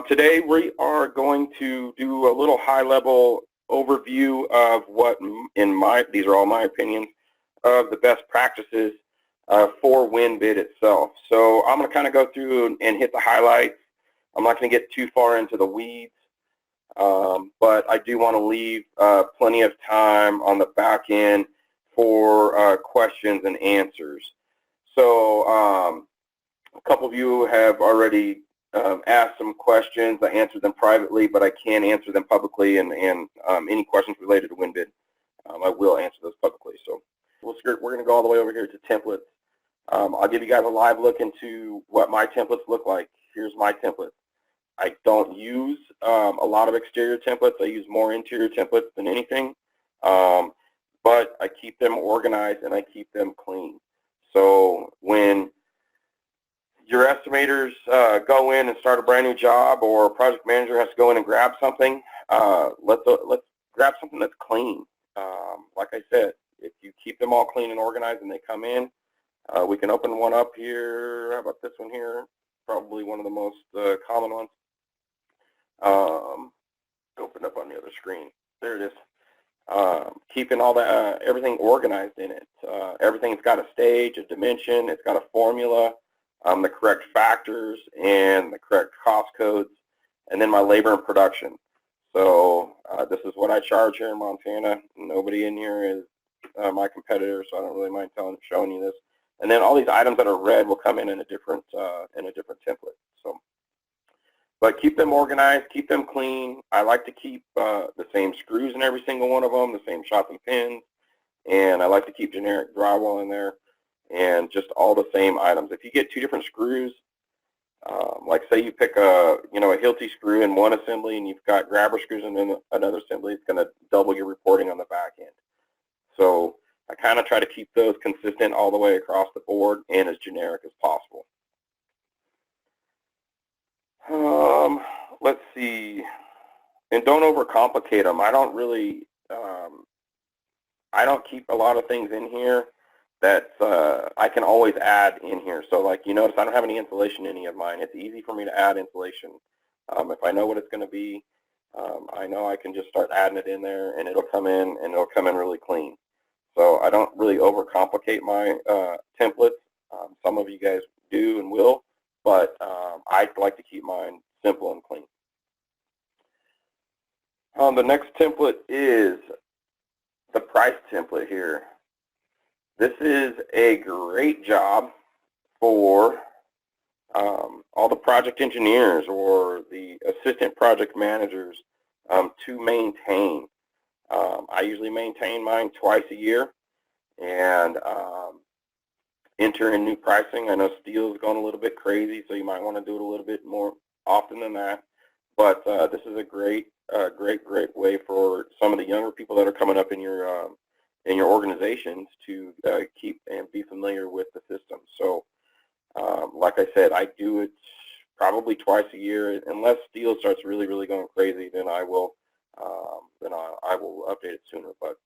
Today we are going to do a little high-level overview of what, these are all my opinions, of the best practices for Winbid itself. So I'm going to kind of go through and hit the highlights. I'm not going to get too far into the weeds, but I do want to leave plenty of time on the back end for questions and answers. So a couple of you have already asked some questions. I answered them privately, but I can answer them publicly, and any questions related to Winbid, I will answer those publicly. So we're going to go all the way over here to templates. I'll give you guys a live look into what my templates look like. Here's my template. I don't use a lot of exterior templates. I use more interior templates than anything, but I keep them organized and I keep them clean. So when your estimators go in and start a brand new job, or a project manager has to go in and grab something, let's grab something that's clean. Like I said, if you keep them all clean and organized and they come in, we can open one up here. How about this one here? Probably one of the most common ones. Open up on the other screen. There it is. Keeping all that, everything organized in it. Everything's got a stage, a dimension, it's got a formula, the correct factors and the correct cost codes, and then my labor and production. So this is what I charge here in Montana. Nobody in here is my competitor, so I don't really mind showing you this. And then all these items that are red will come in a different template. So, but keep them organized, keep them clean. I like to keep the same screws in every single one of them, the same shots and pins, and I like to keep generic drywall in there, and just all the same items. If you get two different screws, like say you pick a Hilti screw in one assembly and you've got grabber screws in another assembly, it's going to double your reporting on the back end. So I kind of try to keep those consistent all the way across the board and as generic as possible. Let's see, and don't overcomplicate them. I don't really, I don't keep a lot of things in here that I can always add in here. So like you notice I don't have any insulation in any of mine. It's easy for me to add insulation. If I know what it's going to be, I know I can just start adding it in there and it'll come in, and it'll come in really clean. So I don't really overcomplicate my templates. Some of you guys do and will, but I like to keep mine simple and clean. The next template is the price template here. This is a great job for all the project engineers or the assistant project managers to maintain. I usually maintain mine twice a year and enter in new pricing. I know steel has gone a little bit crazy, so you might want to do it a little bit more often than that. But this is a great way for some of the younger people that are coming up in your organizations to keep and be familiar with the system. So like I said, I do it probably twice a year. Unless steel starts really going crazy, then I will update it sooner. But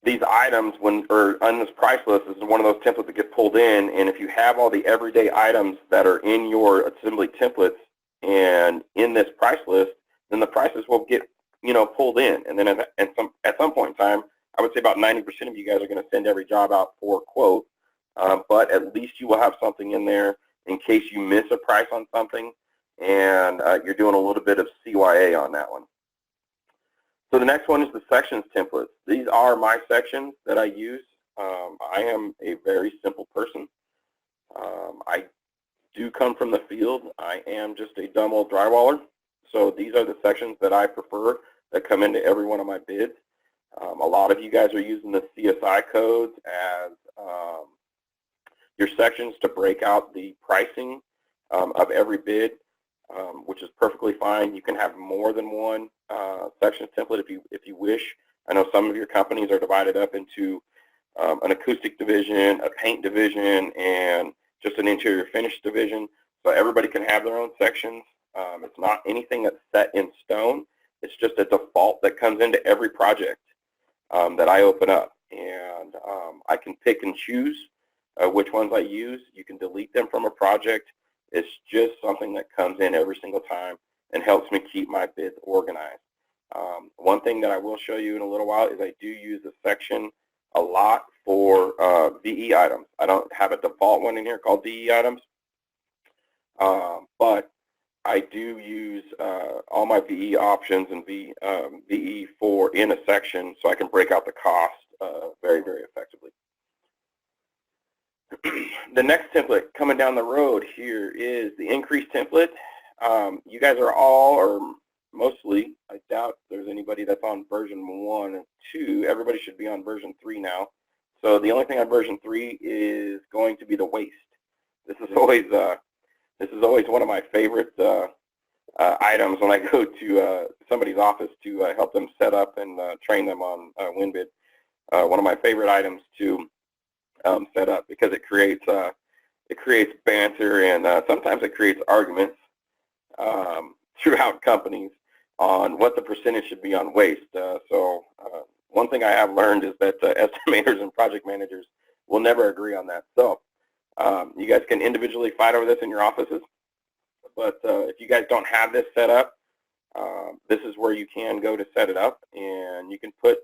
these items, on this price list, this is one of those templates that get pulled in, and if you have all the everyday items that are in your assembly templates and in this price list, then the prices will get pulled in, and then at some point in time, I would say about 90% of you guys are going to send every job out for a quote, but at least you will have something in there in case you miss a price on something, and you're doing a little bit of CYA on that one. So the next one is the sections templates. These are my sections that I use. I am a very simple person. I do come from the field. I am just a dumb old drywaller. So these are the sections that I prefer that come into every one of my bids. A lot of you guys are using the CSI codes as your sections to break out the pricing of every bid, which is perfectly fine. You can have more than one sections template if you wish. I know some of your companies are divided up into an acoustic division, a paint division, and just an interior finish division. So everybody can have their own sections. It's not anything that's set in stone. It's just a default that comes into every project that I open up. And I can pick and choose which ones I use. You can delete them from a project. It's just something that comes in every single time and helps me keep my bids organized. One thing that I will show you in a little while is I do use a section a lot for VE items. I don't have a default one in here called VE items, but I do use all my VE options and VE for in a section so I can break out the cost very, very effectively. The next template coming down the road here is the increase template. You guys are all, or mostly, I doubt there's anybody that's on version 1 and 2. Everybody should be on version 3 now. So the only thing on version 3 is going to be the waste. This is always one of my favorite items when I go to somebody's office to help them set up and train them on Winbid. One of my favorite items to set up because it creates banter and sometimes it creates arguments throughout companies on what the percentage should be on waste. So one thing I have learned is that estimators and project managers will never agree on that. So you guys can individually fight over this in your offices, but if you guys don't have this set up, this is where you can go to set it up, and you can put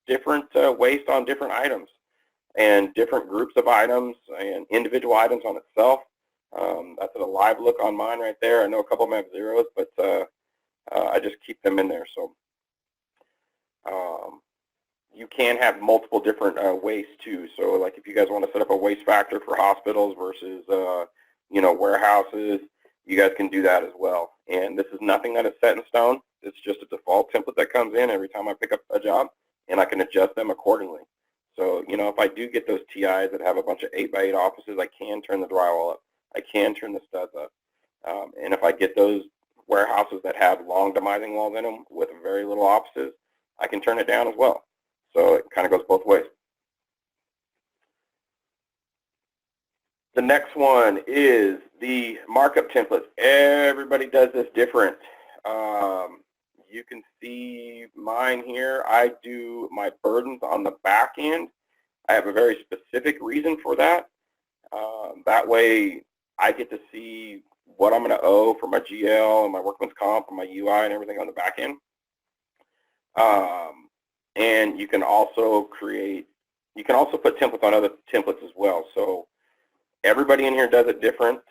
different waste on different items and different groups of items and individual items on itself. That's a live look on mine right there. I know a couple of them have zeros, but I just keep them in there. So you can have multiple different waste too. So like if you guys want to set up a waste factor for hospitals versus warehouses, you guys can do that as well. And this is nothing that is set in stone. It's just a default template that comes in every time I pick up a job, and I can adjust them accordingly. So, if I do get those TIs that have a bunch of 8x8 offices, I can turn the drywall up. I can turn the studs up. And if I get those warehouses that have long demising walls in them with very little offices, I can turn it down as well. So it kind of goes both ways. The next one is the markup templates. Everybody does this different. You can see mine here. I do my burdens on the back end. I have a very specific reason for that. That way I get to see what I'm going to owe for my GL and my workman's comp and my UI and everything on the back end. And you can also put templates on other templates as well. So everybody in here does it different.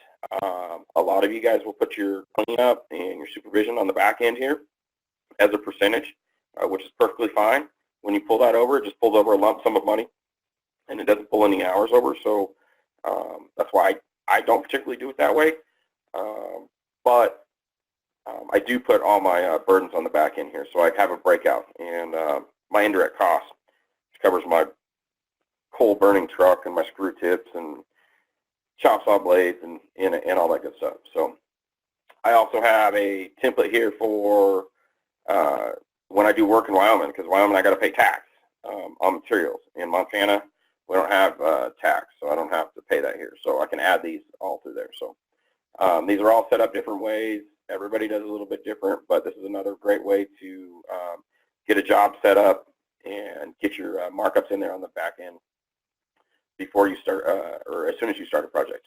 A lot of you guys will put your cleanup and your supervision on the back end here as a percentage, which is perfectly fine. When you pull that over, it just pulls over a lump sum of money, and it doesn't pull any hours over. So that's why I don't particularly do it that way. But I do put all my burdens on the back end here, so I have a breakout. And my indirect costs, which covers my coal burning truck and my screw tips and chop saw blades and all that good stuff. So I also have a template here for when I do work in Wyoming, because Wyoming I got to pay tax on materials. In Montana we don't have tax, so I don't have to pay that here. So I can add these all through there. So these are all set up different ways. Everybody does a little bit different, but this is another great way to get a job set up and get your markups in there on the back end before you start, or as soon as you start a project.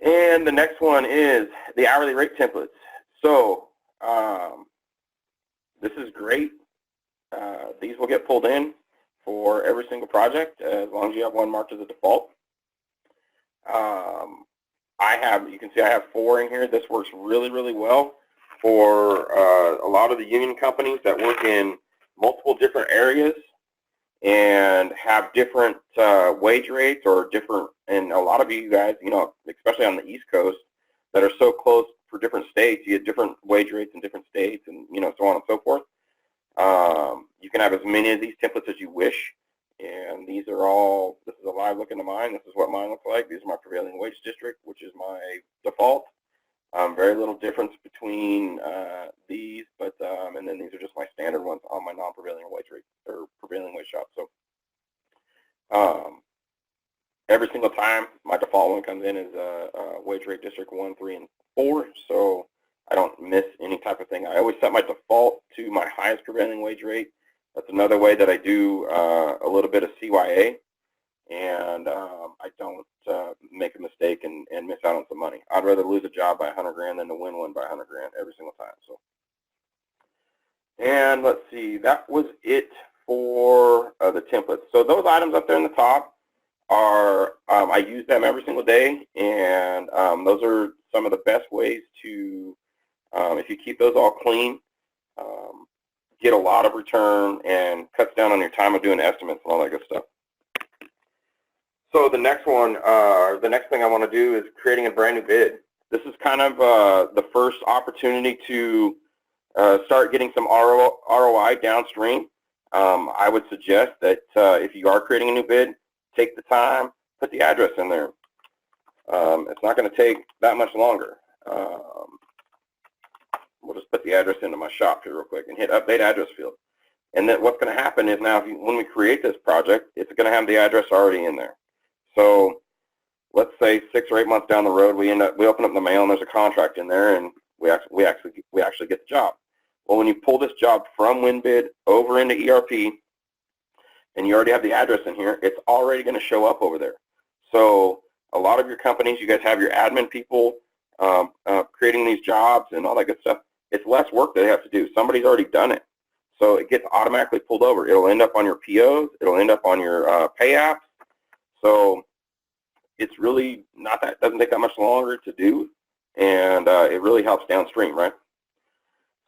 And the next one is the hourly rate templates. So this is great. These will get pulled in for every single project as long as you have one marked as a default. You can see I have 4 in here. This works really, really well for a lot of the union companies that work in multiple different areas and have different wage rates or different, and a lot of you guys, especially on the East Coast, that are so close for different states, you get different wage rates in different states and, so on and so forth. You can have as many of these templates as you wish, and these are all, this is a live look into mine. This is what mine looks like. These are my prevailing wage district, which is my default. Very little difference between these, but and then these are just my standard ones on my non-prevailing wage rate or prevailing wage shop. So every single time my default one comes in is wage rate district 1, 3, and 4. So I don't miss any type of thing. I always set my default to my highest prevailing wage rate. That's another way that I do a little bit of CYA. and I don't make a mistake and miss out on some money. I'd rather lose a job by 100 grand than to win one by 100 grand every single time. So, and let's see, that was it for the templates. So those items up there in the top are, I use them every single day, and those are some of the best ways to, if you keep those all clean, get a lot of return and cuts down on your time of doing estimates and all that good stuff. So the next one, the next thing I want to do is creating a brand new bid. This is kind of the first opportunity to start getting some ROI downstream. I would suggest that if you are creating a new bid, take the time, put the address in there. It's not going to take that much longer. We'll just put the address into my shop here real quick and hit update address field. And then what's going to happen is now when we create this project, it's going to have the address already in there. So let's say 6 or 8 months down the road, we open up the mail and there's a contract in there, and we actually get the job. Well, when you pull this job from Winbid over into ERP, and you already have the address in here, it's already going to show up over there. So a lot of your companies, you guys have your admin people creating these jobs and all that good stuff. It's less work that they have to do. Somebody's already done it. So it gets automatically pulled over. It'll end up on your POs. It'll end up on your pay apps. So it's really not that, doesn't take that much longer to do, and it really helps downstream, right?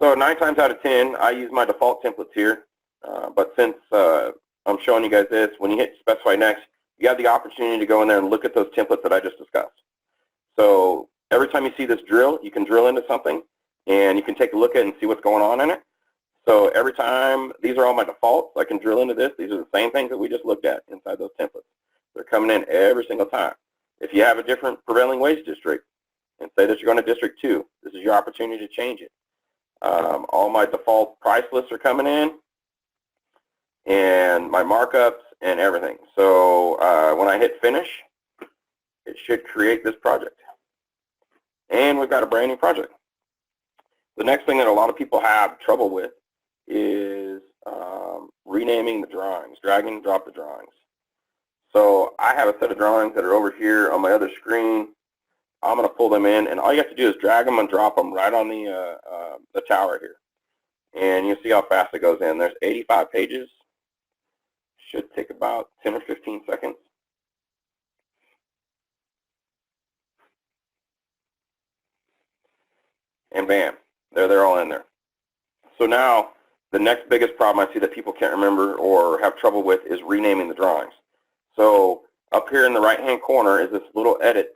So 9 times out of 10, I use my default templates here, but since I'm showing you guys this, when you hit specify next, you have the opportunity to go in there and look at those templates that I just discussed. So every time you see this drill, you can drill into something, and you can take a look at it and see what's going on in it. So every time, these are all my defaults, I can drill into this. These are the same things that we just looked at inside those templates. They're coming in every single time. If you have a different prevailing wage district, and say that you're going to District 2, this is your opportunity to change it. All my default price lists are coming in, and my markups and everything. So when I hit finish, it should create this project. And we've got a brand new project. The next thing that a lot of people have trouble with is renaming the drawings, drag and drop the drawings. So I have a set of drawings that are over here on my other screen. I'm going to pull them in, and all you have to do is drag them and drop them right on the tower here. And you'll see how fast it goes in. There's 85 pages. Should take about 10 or 15 seconds. And bam, they're all in there. So now the next biggest problem I see that people can't remember or have trouble with is renaming the drawings. So up here in the right-hand corner is this little edit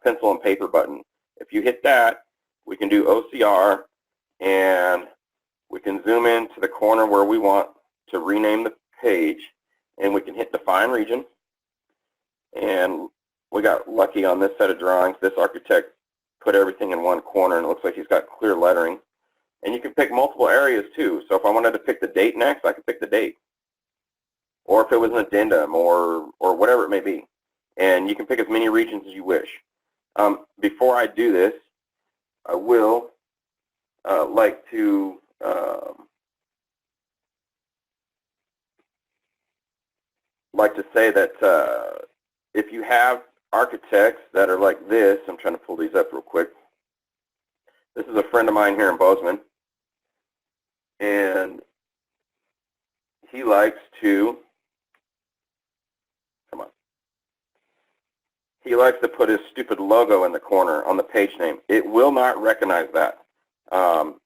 pencil and paper button. If you hit that, we can do OCR, and we can zoom in to the corner where we want to rename the page, and we can hit define region. And we got lucky on this set of drawings. This architect put everything in one corner, and it looks like he's got clear lettering. And you can pick multiple areas too. So if I wanted to pick the date next, I could pick the date. Or if it was an addendum or whatever it may be. And you can pick as many regions as you wish. Before I do this, I will like to say that if you have architects that are like this, I'm trying to pull these up real quick. This is a friend of mine here in Bozeman, and he likes to, he likes to put his stupid logo in the corner on the page name. It will not recognize that.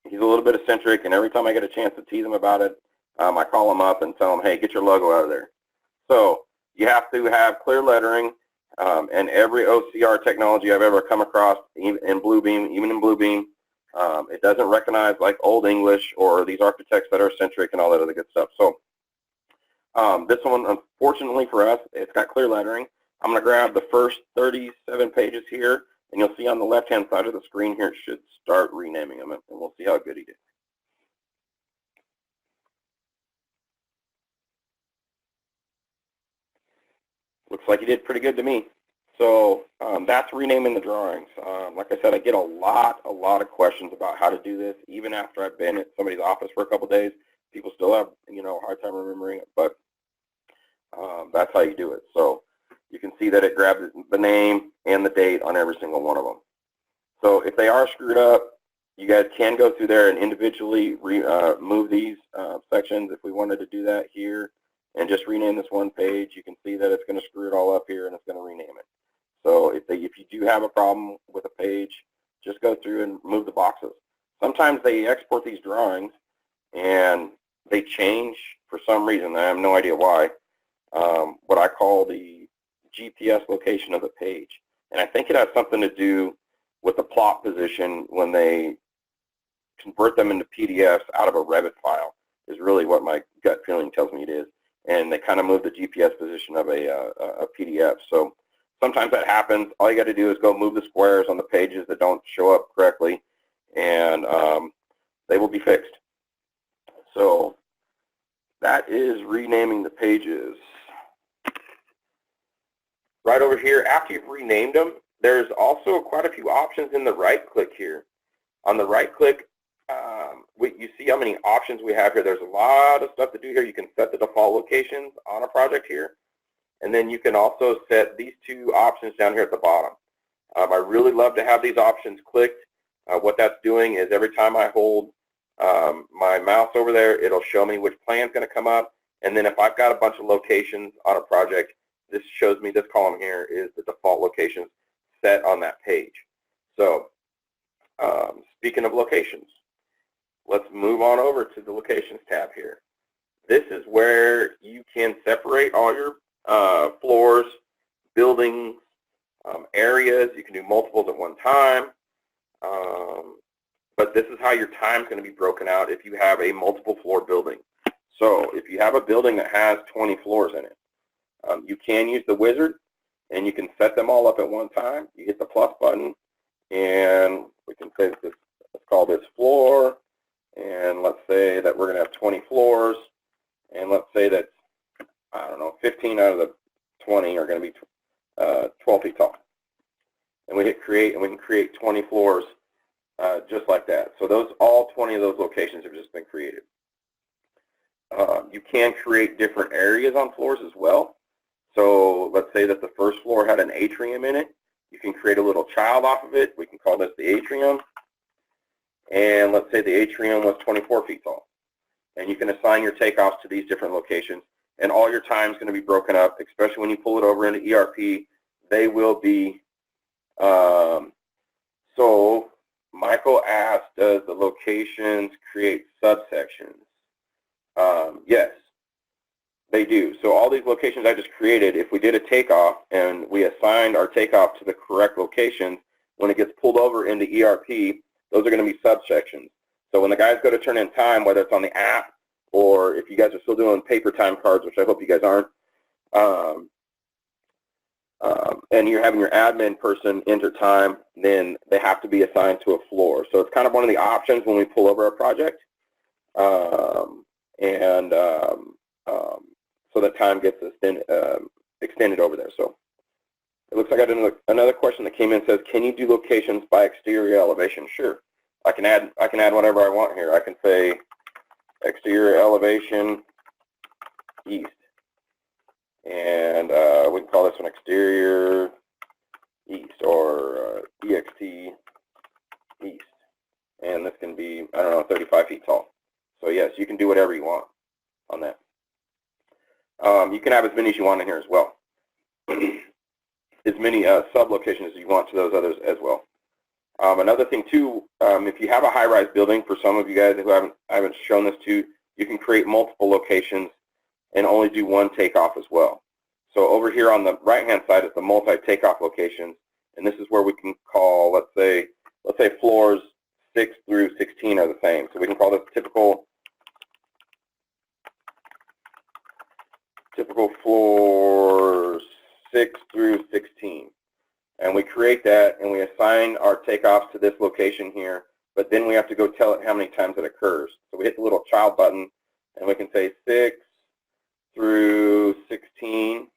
He's a little bit eccentric, and every time I get a chance to tease him about it, I call him up and tell him, hey, get your logo out of there. So you have to have clear lettering, and every OCR technology I've ever come across, even in Bluebeam, it doesn't recognize like Old English or these architects that are eccentric and all that other good stuff. So this one, unfortunately for us, it's got clear lettering. I'm going to grab the first 37 pages here, and you'll see on the left-hand side of the screen here, it should start renaming them, and we'll see how good he did. Looks like he did pretty good to me. So that's renaming the drawings. Like I said, I get a lot of questions about how to do this. Even after I've been at somebody's office for a couple days, people still have, a hard time remembering it. But That's how you do it. So you can see that it grabs the name and the date on every single one of them. So if they are screwed up, you guys can go through there and individually move these sections. If we wanted to do that here and just rename this one page, you can see that it's going to screw it all up here and it's going to rename it. So if you do have a problem with a page, just go through and move the boxes. Sometimes they export these drawings and they change for some reason. I have no idea why. What I call the GPS location of the page. And I think it has something to do with the plot position when they convert them into PDFs out of a Revit file is really what my gut feeling tells me it is. And they kind of move the GPS position of a PDF. So sometimes that happens. All you got to do is go move the squares on the pages that don't show up correctly, and they will be fixed. So that is renaming the pages. Right over here, after you've renamed them, there's also quite a few options in the right click here. On the right click, you see how many options we have here. There's a lot of stuff to do here. You can set the default locations on a project here. And then you can also set these two options down here at the bottom. I really love to have these options clicked. What that's doing is every time I hold my mouse over there, it'll show me which plan is going to come up. And then if I've got a bunch of locations on a project, this shows me this column here is the default locations set on that page. So speaking of locations, let's move on over to the Locations tab here. This is where you can separate all your floors, buildings, areas. You can do multiples at one time. But this is how your time is going to be broken out if you have a multiple floor building. So if you have a building that has 20 floors in it, you can use the wizard and you can set them all up at one time. You hit the plus button and we can say this, let's call this floor, and let's say that we're going to have 20 floors, and let's say that, I don't know, 15 out of the 20 are going to be 12 feet tall. And we hit create, and we can create 20 floors just like that. So all 20 of those locations have just been created. You can create different areas on floors as well. So let's say that the first floor had an atrium in it. You can create a little child off of it. We can call this the atrium. And let's say the atrium was 24 feet tall. And you can assign your takeoffs to these different locations. And all your time is going to be broken up, especially when you pull it over into ERP. They will be, so Michael asked, does the locations create subsections? Yes, they do. So all these locations I just created, if we did a takeoff and we assigned our takeoff to the correct locations, when it gets pulled over into ERP, those are going to be subsections. So when the guys go to turn in time, whether it's on the app or if you guys are still doing paper time cards, which I hope you guys aren't, and you're having your admin person enter time, then they have to be assigned to a floor. So it's kind of one of the options when we pull over a project, so that time gets extended over there. So it looks like I did another question that came in. Says, can you do locations by exterior elevation? Sure, I can add whatever I want here. I can say exterior elevation east, and we can call this one exterior east or EXT east, and this can be, I don't know, 35 feet tall. So yes, you can do whatever you want on that. You can have as many as you want in here as well. As many sub-locations as you want to those others as well. Another thing too, if you have a high-rise building, for some of you guys who I haven't shown this to, you can create multiple locations and only do one takeoff as well. So over here on the right-hand side is the multi-takeoff locations, and this is where we can call, let's say floors 6 through 16 are the same. So we can call this typical floors 6 through 16. And we create that and we assign our takeoffs to this location here, but then we have to go tell it how many times it occurs. So we hit the little child button and we can say 6 through 16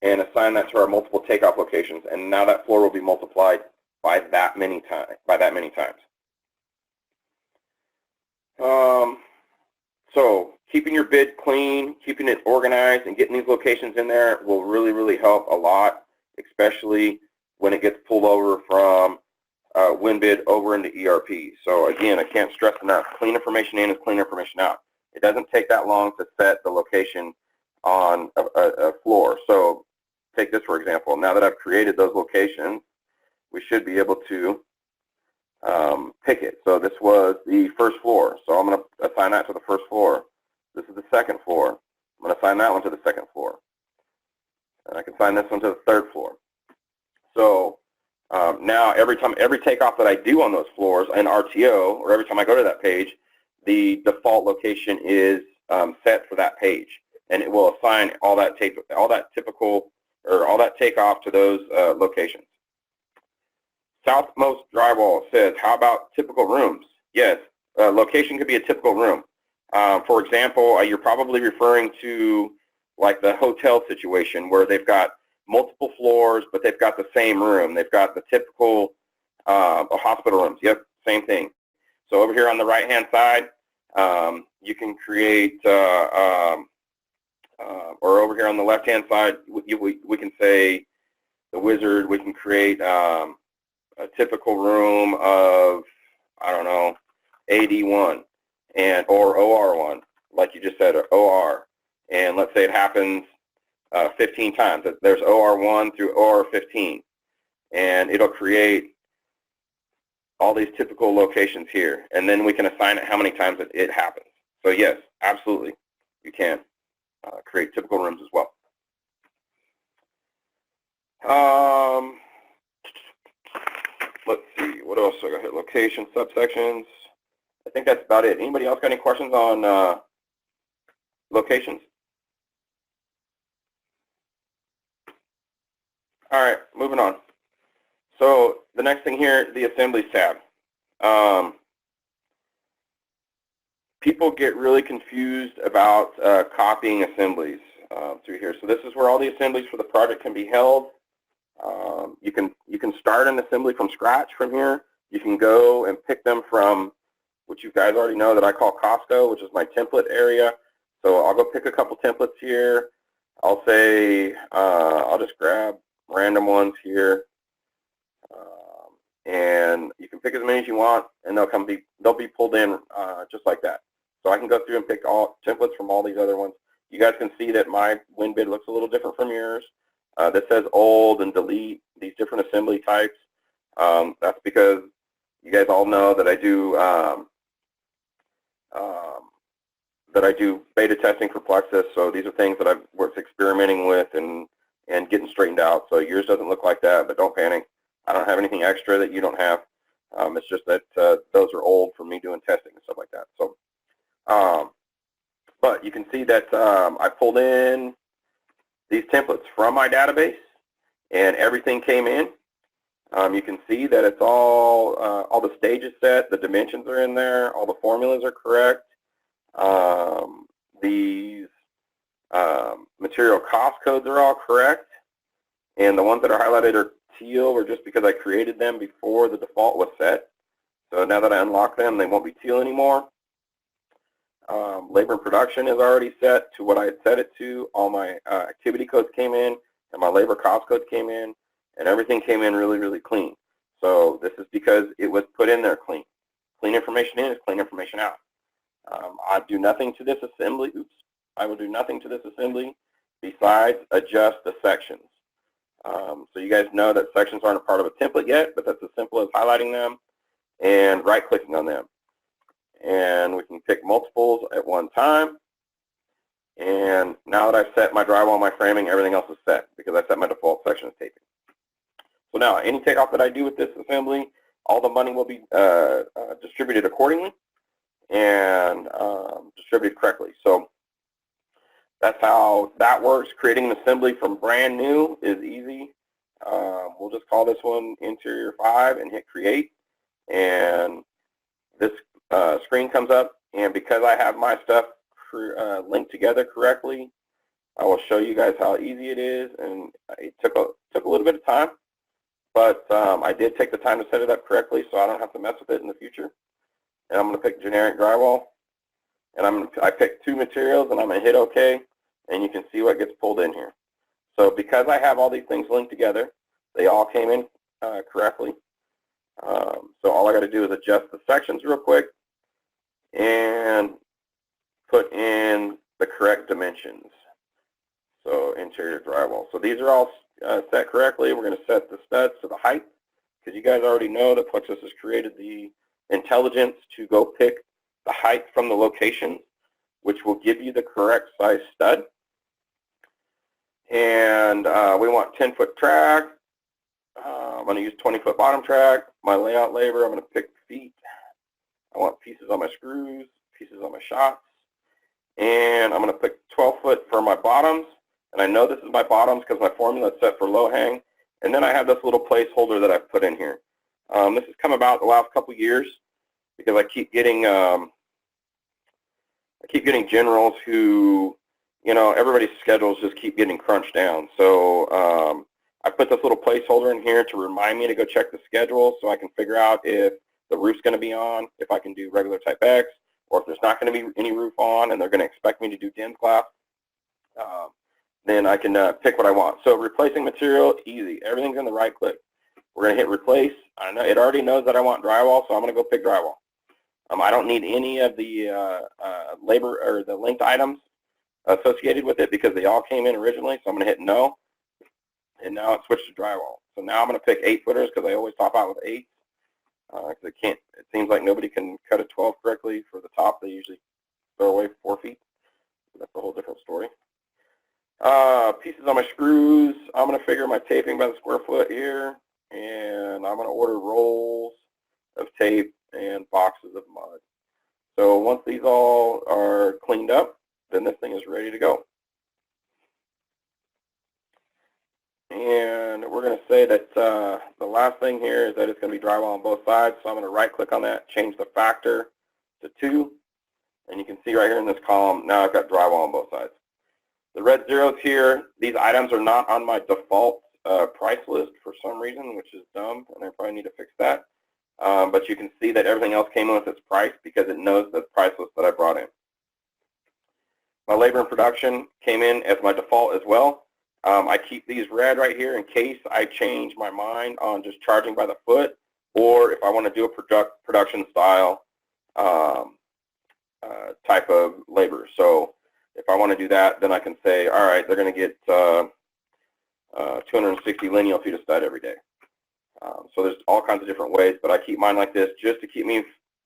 and assign that to our multiple takeoff locations, and now that floor will be multiplied by that many times. So keeping your bid clean, keeping it organized, and getting these locations in there will really, really help a lot, especially when it gets pulled over from Winbid over into ERP. So again, I can't stress enough, clean information in is clean information out. It doesn't take that long to set the location on a floor. So take this for example. Now that I've created those locations, we should be able to pick it. So this was the first floor. So I'm going to assign that to the first floor. This is the second floor. I'm going to assign that one to the second floor. And I can assign this one to the third floor. So now every takeoff that I do on those floors in RTO, or every time I go to that page, the default location is set for that page, and it will assign all that takeoff to those locations. Southmost drywall says, how about typical rooms? Yes, location could be a typical room. For example, you're probably referring to like the hotel situation where they've got multiple floors, but they've got the same room. They've got the typical hospital rooms. Yep, same thing. So over here on the right-hand side, you can create, or over here on the left-hand side, we can say the wizard. We can create a typical room of, I don't know, AD1 or OR1, like you just said, or OR. And let's say it happens 15 times. There's OR1 through OR15, and it'll create all these typical locations here, and then we can assign it how many times it happens. So yes, absolutely, you can create typical rooms as well. Let's see, what else I got here? Location, subsections. I think that's about it. Anybody else got any questions on locations? All right, moving on. So the next thing here, the Assemblies tab. People get really confused about copying assemblies through here. So this is where all the assemblies for the project can be held. You can start an assembly from scratch from here. You can go and pick them from, which you guys already know that I call Costco, which is my template area. So I'll go pick a couple templates here. I'll say, I'll just grab random ones here. And you can pick as many as you want, and they'll be pulled in just like that. So I can go through and pick all templates from all these other ones. You guys can see that my Winbid looks a little different from yours. That says old and delete these different assembly types. That's because you guys all know that I do beta testing for Plexxis. So these are things that I've worked experimenting with and getting straightened out. So yours doesn't look like that, but don't panic. I don't have anything extra that you don't have. It's just that those are old for me doing testing and stuff like that. So, but you can see that I pulled in these templates from my database, and everything came in. You can see that it's all the stages set, the dimensions are in there, all the formulas are correct. These material cost codes are all correct, and the ones that are highlighted are teal were just because I created them before the default was set. So now that I unlock them, they won't be teal anymore. Labor and production is already set to what I had set it to. All my activity codes came in, and my labor cost codes came in, and everything came in really, really clean. So this is because it was put in there clean. Clean information in is clean information out. I do nothing to this assembly. Oops. I will do nothing to this assembly besides adjust the sections. So you guys know that sections aren't a part of a template yet, but that's as simple as highlighting them and right-clicking on them. And we can pick multiples at one time. And now that I've set my drywall, my framing, everything else is set because I set my default section as taping. So now any takeoff that I do with this assembly, all the money will be distributed accordingly and distributed correctly. So that's how that works. Creating an assembly from brand new is easy. We'll just call this one Interior 5 and hit Create. And this screen comes up. And because I have my stuff linked together correctly, I will show you guys how easy it is. And it took a little bit of time, but I did take the time to set it up correctly so I don't have to mess with it in the future. And I'm going to pick generic drywall. and I picked 2 materials, and I'm going to hit OK, and you can see what gets pulled in here. So because I have all these things linked together, they all came in correctly. So all I got to do is adjust the sections real quick and put in the correct dimensions. So interior drywall. So these are all set correctly. We're going to set the studs to the height, because you guys already know that Plexxis has created the intelligence to go pick the height from the locations, which will give you the correct size stud. And we want 10-foot track. I'm going to use 20-foot bottom track. My layout labor, I'm going to pick feet. I want pieces on my screws, pieces on my shots. And I'm going to pick 12-foot for my bottoms. And I know this is my bottoms because my formula is set for low hang. And then I have this little placeholder that I've put in here. This has come about the last couple years because I keep getting generals who, you know, everybody's schedules just keep getting crunched down. So I put this little placeholder in here to remind me to go check the schedule so I can figure out if the roof's going to be on, if I can do regular type X, or if there's not going to be any roof on and they're going to expect me to do DIN class. Then I can pick what I want. So replacing material, easy. Everything's in the right click. We're going to hit replace. I know it already knows that I want drywall, so I'm going to go pick drywall. I don't need any of the labor or the linked items associated with it because they all came in originally, so I'm going to hit no. And now it's switched to drywall. So now I'm going to pick 8-footers because I always top out with 8. Because it seems like nobody can cut a 12 correctly for the top. They usually throw away 4 feet. That's a whole different story. Pieces on my screws, I'm going to figure my taping by the square foot here, and I'm going to order rolls of tape and boxes of mud. So once these all are cleaned up, then this thing is ready to go. And we're going to say that the last thing here is that it's going to be drywall on both sides, so I'm going to right-click on that, change the factor to 2, and you can see right here in this column, now I've got drywall on both sides. The red zeros here, these items are not on my default price list for some reason, which is dumb, and I probably need to fix that. But you can see that everything else came in with its price because it knows the price list that I brought in. My labor and production came in as my default as well. I keep these red right here in case I change my mind on just charging by the foot, or if I want to do a production style type of labor. So if I want to do that, then I can say, all right, they're going to get 260 lineal feet of stud every day. So there's all kinds of different ways, but I keep mine like this just to keep me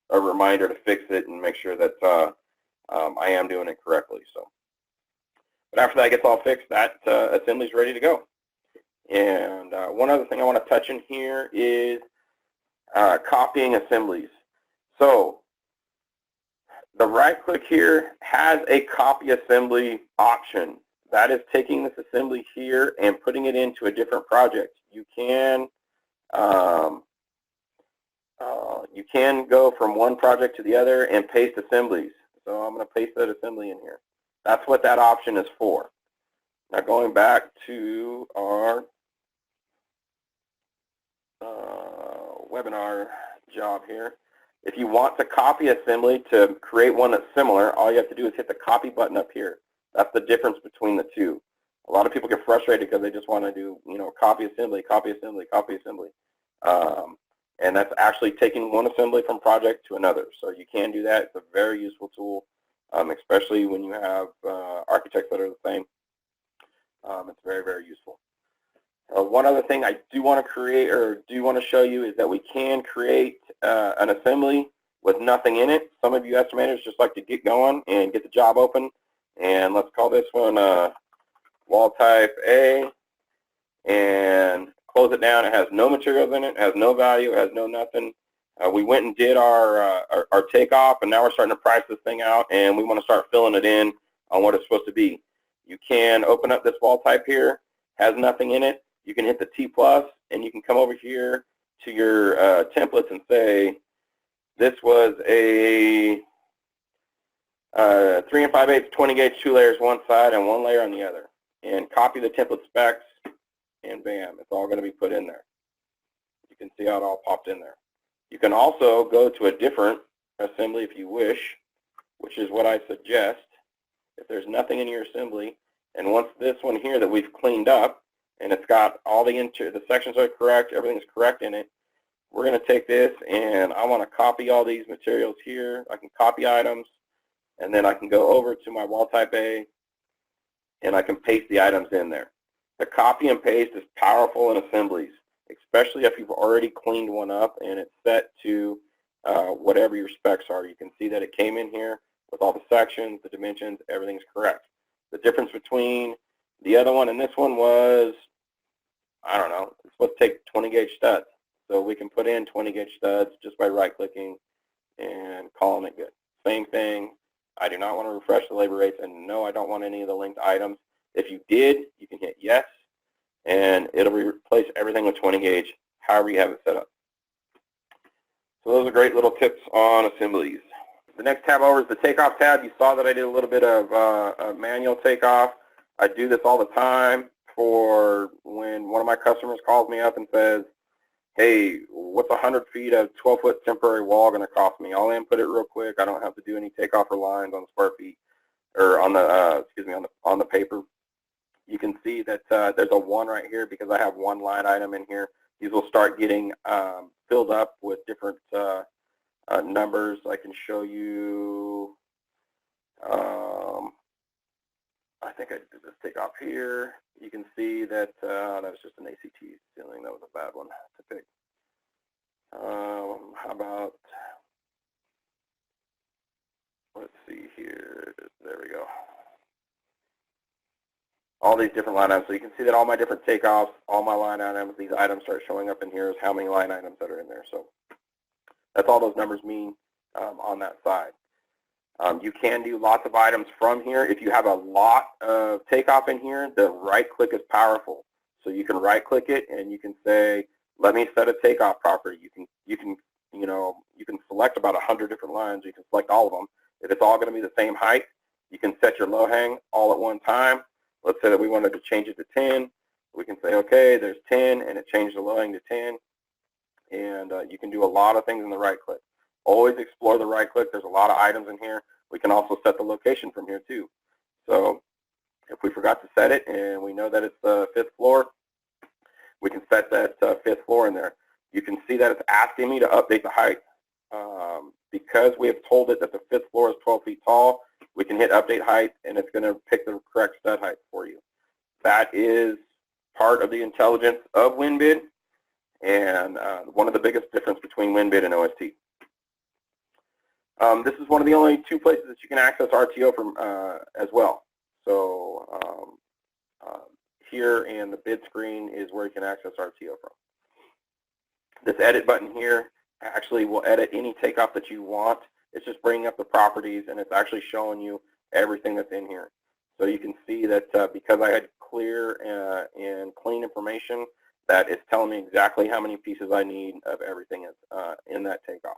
a reminder to fix it and make sure that I am doing it correctly. So, but after that gets all fixed, that assembly is ready to go. And one other thing I want to touch in here is copying assemblies. So the right click here has a copy assembly option. That is taking this assembly here and putting it into a different project. You can go from one project to the other and paste assemblies. So I'm going to paste that assembly in here. That's what that option is for. Now going back to our webinar job here. If you want to copy assembly to create one that's similar, all you have to do is hit the copy button up here. That's the difference between the two. A lot of people get frustrated because they just want to do, you know, copy assembly, copy assembly, copy assembly. And that's actually taking one assembly from project to another. So you can do that. It's a very useful tool, especially when you have architects that are the same. It's very, very useful. One other thing I do want to create or do want to show you is that we can create an assembly with nothing in it. Some of you estimators just like to get going and get the job open. And let's call this one wall type A and close it down. It has no materials in it, it has no value, it has no nothing. We went and did our takeoff, and now we're starting to price this thing out, and we want to start filling it in on what it's supposed to be. You can open up this wall type here, has nothing in it. You can hit the T+, and you can come over here to your templates and say, this was a 3 5/8 20 gauge 2 layers one side and 1 layer on the other, and copy the template specs, and bam, it's all going to be put in there. You can see how it all popped in there. You can also go to a different assembly if you wish which is what I suggest, if there's nothing in your assembly, and once this one here that we've cleaned up, and it's got all the sections are correct, everything's correct in it, we're going to take this, and I want to copy all these materials here. I can copy items, and then I can go over to my wall type A, and I can paste the items in there. The copy and paste is powerful in assemblies, especially if you've already cleaned one up and it's set to whatever your specs are. You can see that it came in here with all the sections, the dimensions, everything's correct. The difference between the other one and this one was, I don't know, it's supposed to take 20 gauge studs. So we can put in 20 gauge studs just by right clicking and calling it good. Same thing, I do not want to refresh the labor rates, and no, I don't want any of the linked items. If you did, you can hit yes, and it'll replace everything with 20 gauge, however you have it set up. So those are great little tips on assemblies. The next tab over is the Takeoff tab. You saw that I did a little bit of a manual takeoff. I do this all the time for when one of my customers calls me up and says, hey, what's 100 feet of 12-foot temporary wall going to cost me? I'll input it real quick. I don't have to do any takeoff or lines on the square feet, or on the, on the paper. You can see that there's a 1 right here because I have 1 line item in here. These will start getting filled up with different numbers. I can show you, I think I did this takeoff here. You can see that that was just an ACT ceiling. That was a bad one to pick. How about, let's see here. There we go. All these different line items. So you can see that all my different takeoffs, all my line items, these items start showing up in here as how many line items that are in there. So that's all those numbers mean on that side. You can do lots of items from here. If you have a lot of takeoff in here, the right click is powerful. So you can right click it and you can say, let me set a takeoff property. You can select about 100 different lines. You can select all of them. If it's all going to be the same height, you can set your low hang all at one time. Let's say that we wanted to change it to 10. We can say, okay, there's 10, and it changed the low hang to 10. And you can do a lot of things in the right click. Always explore the right click. There's a lot of items in here. We can also set the location from here too. So if we forgot to set it and we know that it's the 5th floor, we can set that 5th floor in there. You can see that it's asking me to update the height. Because we have told it that the 5th floor is 12 feet tall, we can hit update height and it's going to pick the correct stud height for you. That is part of the intelligence of Winbid, and one of the biggest difference between Winbid and OST. This is one of the only 2 places that you can access RTO from as well. So here in the bid screen is where you can access RTO from. This edit button here actually will edit any takeoff that you want. It's just bringing up the properties, and it's actually showing you everything that's in here. So you can see that because I had clear and clean information, that it's telling me exactly how many pieces I need of everything in that takeoff.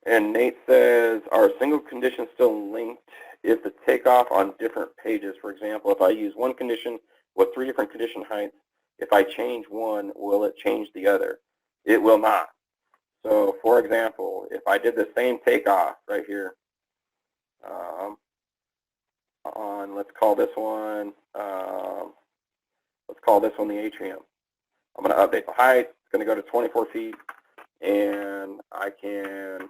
And Nate says, are single conditions still linked if the takeoff on different pages? For example, if I use one condition with 3 different condition heights, if I change one, will it change the other? It will not. So for example, if I did the same takeoff right here on, let's call this one the atrium. I'm going to update the height. It's going to go to 24 feet, and I can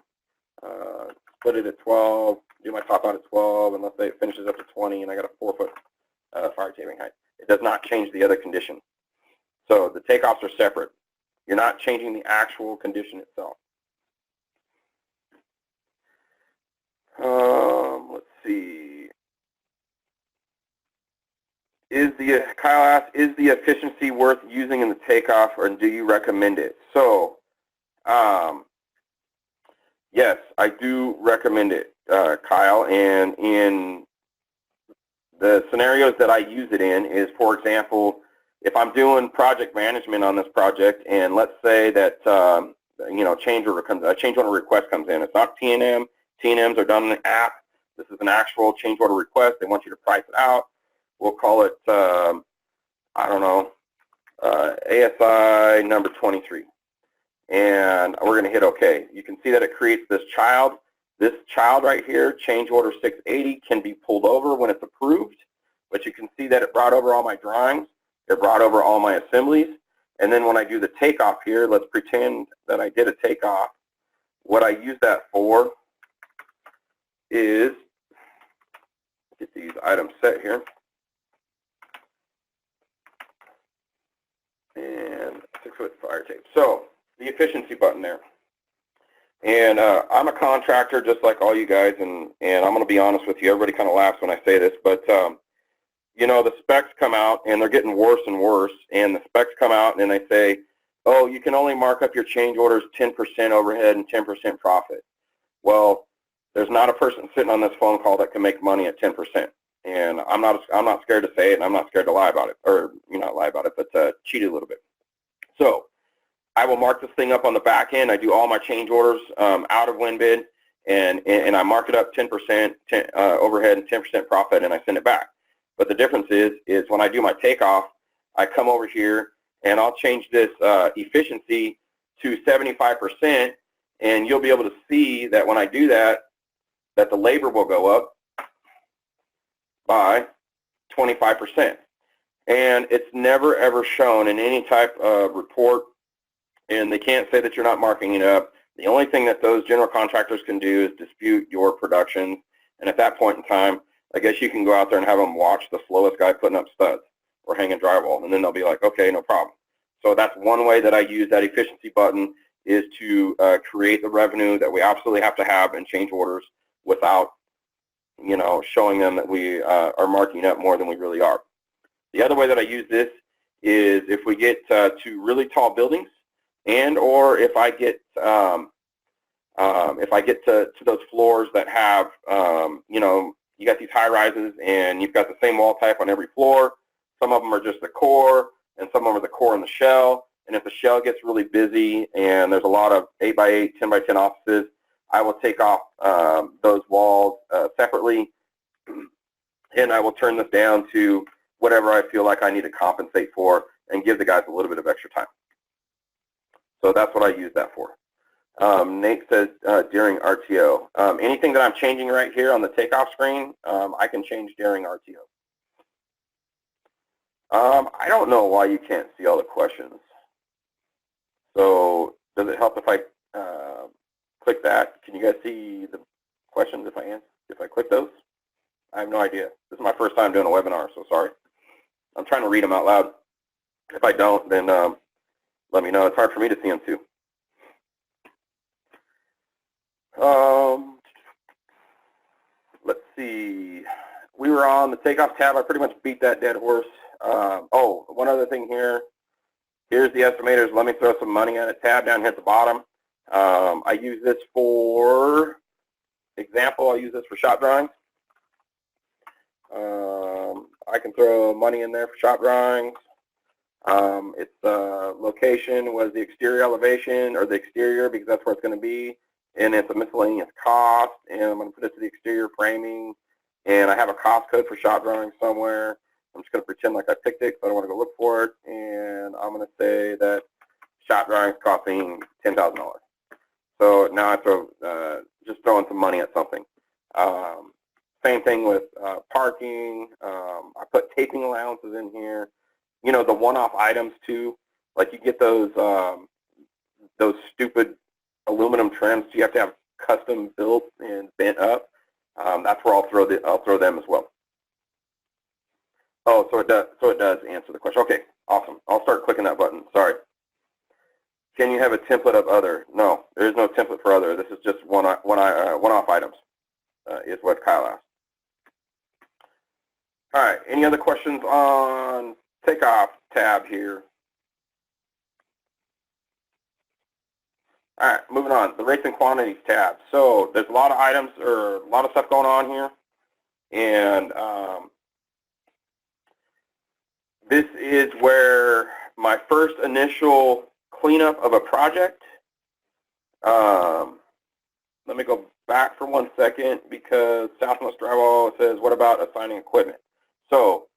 split it at 12, do my top out at 12, and let's say it finishes up to 20, and I got a 4-foot fire taping height. It does not change the other condition. So the takeoffs are separate. You're not changing the actual condition itself. Let's see. Kyle asked, is the efficiency worth using in the takeoff, or do you recommend it? So, yes, I do recommend it, Kyle. And in the scenarios that I use it in is, for example, if I'm doing project management on this project, and let's say that a change order request comes in. It's not T&M. T&Ms are done in the app. This is an actual change order request. They want you to price it out. We'll call it, I don't know, ASI number 23. and we're going to hit OK. You can see that it creates this child. This child right here, change order 680, can be pulled over when it's approved, but you can see that it brought over all my drawings. It brought over all my assemblies. And then when I do the takeoff here, let's pretend that I did a takeoff. What I use that for is, get these items set here, and 6-foot fire tape. So the efficiency button there. And I'm a contractor just like all you guys, and I'm going to be honest with you. Everybody kind of laughs when I say this, but you know, the specs come out and they're getting worse and worse, and the specs come out and they say, oh, you can only mark up your change orders 10% overhead and 10% profit. Well, there's not a person sitting on this phone call that can make money at 10%. And I'm not scared to say it, and I'm not scared to lie about it, or not lie about it, but cheat a little bit. So I will mark this thing up on the back end. I do all my change orders out of Winbid, and I mark it up 10% overhead and 10% profit, and I send it back. But the difference is when I do my takeoff, I come over here and I'll change this efficiency to 75%, and you'll be able to see that when I do that, that the labor will go up by 25%. And it's never ever shown in any type of report, and they can't say that you're not marking it up. The only thing that those general contractors can do is dispute your production, and at that point in time, I guess you can go out there and have them watch the slowest guy putting up studs or hanging drywall, and then they'll be like, okay, no problem. So that's one way that I use that efficiency button, is to create the revenue that we absolutely have to have in change orders without, showing them that we are marking up more than we really are. The other way that I use this is if we get to really tall buildings, and or if I get to those floors that have you got these high rises and you've got the same wall type on every floor. Some of them are just the core, and some of them are the core and the shell. And if the shell gets really busy and there's a lot of 8x8, 10x10 offices, I will take off those walls separately, and I will turn this down to whatever I feel like I need to compensate for and give the guys a little bit of extra time. So that's what I use that for. Nate says during RTO. Anything that I'm changing right here on the takeoff screen, I can change during RTO. I don't know why you can't see all the questions. So does it help if I click that? Can you guys see the questions if I click those? I have no idea. This is my first time doing a webinar, so sorry. I'm trying to read them out loud. If I don't, then let me know. It's hard for me to see them too. Let's see. We were on the Takeoff tab. I pretty much beat that dead horse. Oh, one other thing here. Here's the estimators. Let me throw some money at a tab down here at the bottom. I use this for example. I use this for shop drawings. I can throw money in there for shop drawings. It's location was the exterior elevation or the exterior, because that's where it's going to be, and it's a miscellaneous cost, and I'm going to put it to the exterior framing, and I have a cost code for shop drawings somewhere. I'm just going to pretend like I picked it because I don't want to go look for it, and I'm going to say that shop drawings costing $10,000. So now I throw just throwing some money at something. Same thing with parking. I put taping allowances in here. The one-off items too. Like you get those stupid aluminum trims you have to have custom built and bent up. That's where I'll throw them as well. Oh, so it does answer the question. Okay, awesome. I'll start clicking that button. Sorry. Can you have a template of other? No, there is no template for other. This is just one-off items. Is what Kyle asked. All right. Any other questions on Takeoff tab here? All right, moving on. The Rates and Quantities tab. So there's a lot of items or a lot of stuff going on here, and this is where my first initial cleanup of a project. Let me go back for 1 second, because Southwest Drywall says, what about assigning equipment? So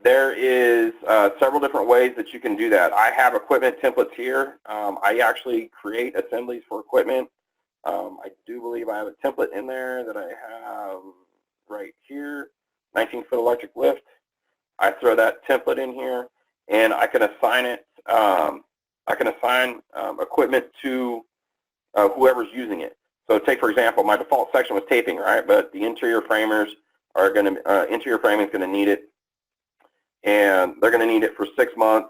there is several different ways that you can do that. I have equipment templates here. I actually create assemblies for equipment. I do believe I have a template in there that I have right here, 19-foot electric lift. I throw that template in here, and I can assign it. I can assign equipment to whoever's using it. So take, for example, my default section was taping, right? But the interior framers are going to, interior framing is going to need it, and they're going to need it for 6 months,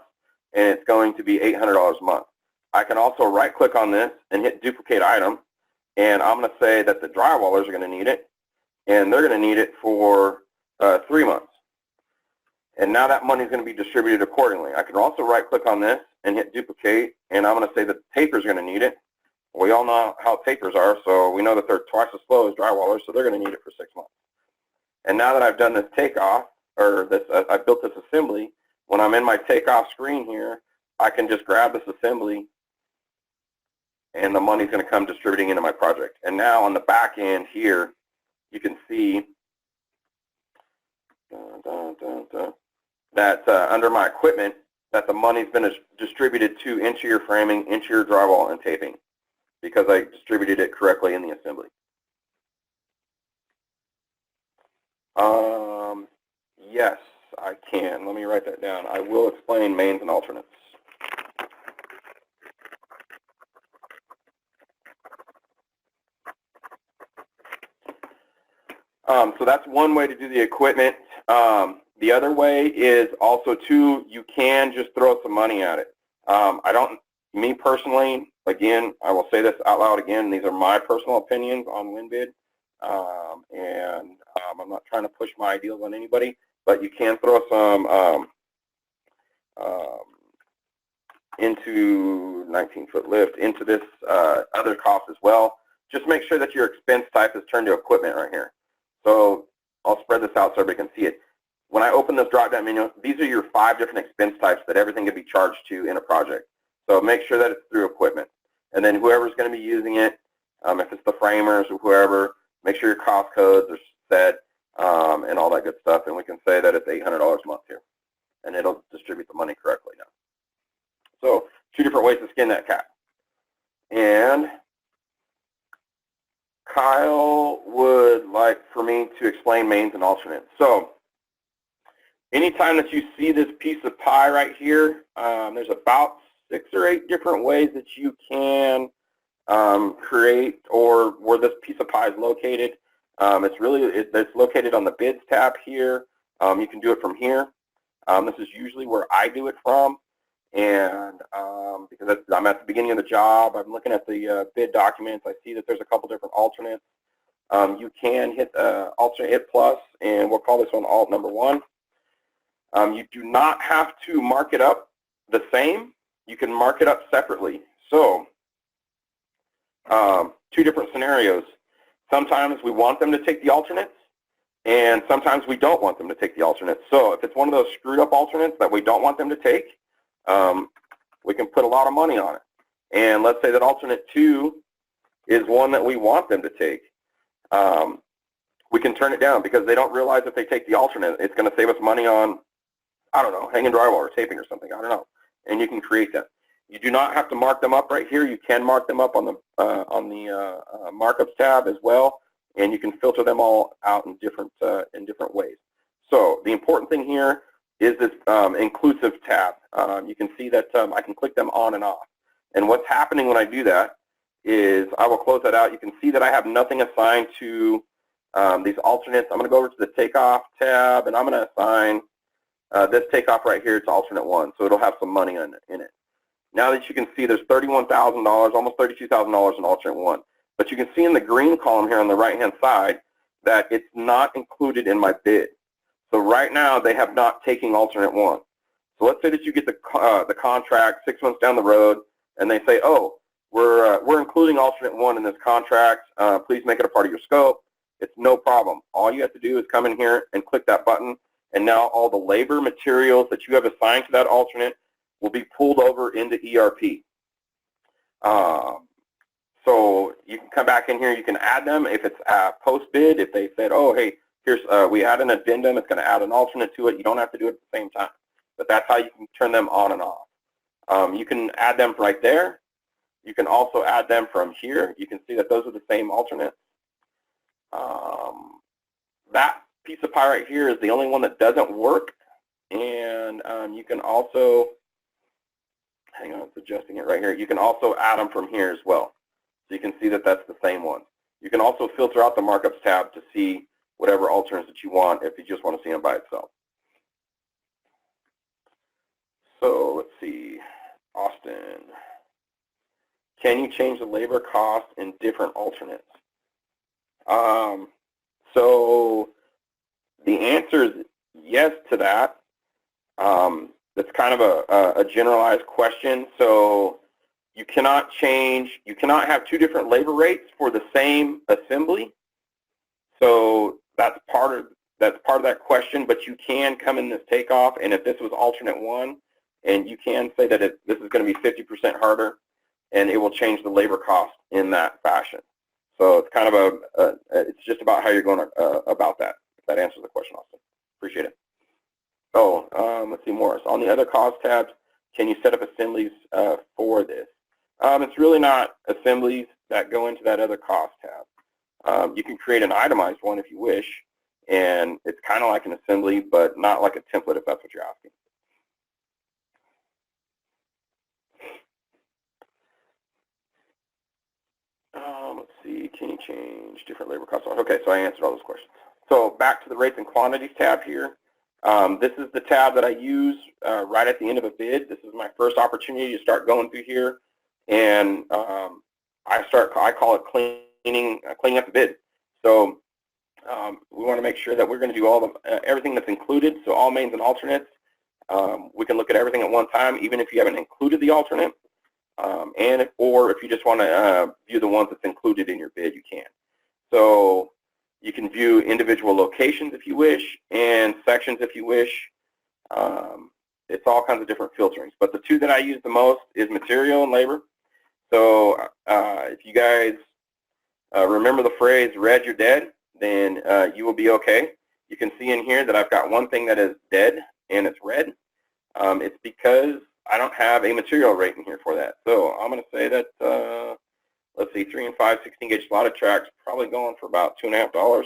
and it's going to be $800 a month. I can also right-click on this and hit duplicate item, and I'm going to say that the drywallers are going to need it, and they're going to need it for 3 months. And now that money is going to be distributed accordingly. I can also right-click on this and hit duplicate, and I'm going to say that the tapers are going to need it. We all know how tapers are, so we know that they're twice as slow as drywallers, so they're going to need it for 6 months. And now that I've done this takeoff, or this, I built this assembly, when I'm in my takeoff screen here, I can just grab this assembly, and the money's going to come distributing into my project. And now on the back end here, you can see that under my equipment, that the money's been distributed to interior framing, interior drywall, and taping, because I distributed it correctly in the assembly. Yes, I can. Let me write that down. I will explain mains and alternates. So that's one way to do the equipment. The other way is also too, you can just throw some money at it. Me personally, again, I will say this out loud again, these are my personal opinions on Winbid, and I'm not trying to push my ideals on anybody, but you can throw some into 19-foot lift, into this other cost as well. Just make sure that your expense type is turned to equipment right here. So I'll spread this out so everybody can see it. When I open this drop-down menu, these are your 5 different expense types that everything can be charged to in a project. So make sure that it's through equipment. And then whoever's going to be using it, if it's the framers or whoever, make sure your cost codes are set and all that good stuff. And we can say that it's $800 a month here. And it'll distribute the money correctly now. So 2 different ways to skin that cat. And Kyle would like for me to explain mains and alternates. So anytime that you see this piece of pie right here, there's about 6 or 8 different ways that you can create, or where this piece of pie is located. It's located on the bids tab here. You can do it from here. This is usually where I do it from, and because I'm at the beginning of the job, I'm looking at the bid documents. I see that there's a couple different alternates. You can hit alternate, hit plus, and we'll call this one alt number 1. You do not have to mark it up the same. You can mark it up separately. So 2 different scenarios. Sometimes we want them to take the alternates, and sometimes we don't want them to take the alternates. So if it's one of those screwed up alternates that we don't want them to take, we can put a lot of money on it. And let's say that alternate 2 is one that we want them to take. We can turn it down because they don't realize if they take the alternate, it's going to save us money on, I don't know, hanging drywall or taping or something. I don't know. And you can create that. You do not have to mark them up right here. You can mark them up on the Markups tab as well, and you can filter them all out in different ways. So the important thing here is this inclusive tab. You can see that I can click them on and off. And what's happening when I do that is I will close that out. You can see that I have nothing assigned to these alternates. I'm going to go over to the Takeoff tab, and I'm going to assign this takeoff right here to alternate 1, so it'll have some money in it. Now that you can see there's $31,000, almost $32,000 in alternate 1. But you can see in the green column here on the right-hand side that it's not included in my bid. So right now they have not taken alternate 1. So let's say that you get the contract 6 months down the road, and they say, oh, we're including alternate 1 in this contract. Please make it a part of your scope. It's no problem. All you have to do is come in here and click that button, and now all the labor materials that you have assigned to that alternate will be pulled over into ERP. So you can come back in here, you can add them if it's post-bid. If they said, oh, hey, here's we add an addendum. It's going to add an alternate to it. You don't have to do it at the same time, but that's how you can turn them on and off. You can add them right there. You can also add them from here. You can see that those are the same alternates. That piece of pie right here is the only one that doesn't work, and you can also, hang on, it's adjusting it right here. You can also add them from here as well. So you can see that that's the same one. You can also filter out the Markups tab to see whatever alternates that you want if you just want to see them by itself. So let's see, Austin. Can you change the labor cost in different alternates? So the answer is yes to that. That's kind of a generalized question. So you cannot have two different labor rates for the same assembly. So that's part of that question, but you can come in this takeoff, and if this was alternate 1, and you can say that this is going to be 50% harder, and it will change the labor cost in that fashion. So it's kind of it's just about how you're going about that. If that answers the question, Austin. Appreciate it. Oh, let's see more. So on the other cost tabs, can you set up assemblies for this? It's really not assemblies that go into that other cost tab. You can create an itemized one if you wish, and it's kind of like an assembly, but not like a template if that's what you're asking. Let's see, can you change different labor costs? Okay, so I answered all those questions. So back to the rates and quantities tab here. This is the tab that I use right at the end of a bid. This is my first opportunity to start going through here, and I call it cleaning up the bid. So we want to make sure that we're going to do all everything that's included. So all mains and alternates. We can look at everything at one time, even if you haven't included the alternate. Or if you just want to view the ones that's included in your bid, you can. So you can view individual locations if you wish, and sections if you wish. It's all kinds of different filterings. But the two that I use the most is material and labor. So if you guys remember the phrase, red, you're dead, then you will be okay. You can see in here that I've got one thing that is dead, and it's red. It's because I don't have a material rate in here for that. So I'm going to say that, let's see, 3 and 5 16-gauge slotted tracks probably going for about $2.50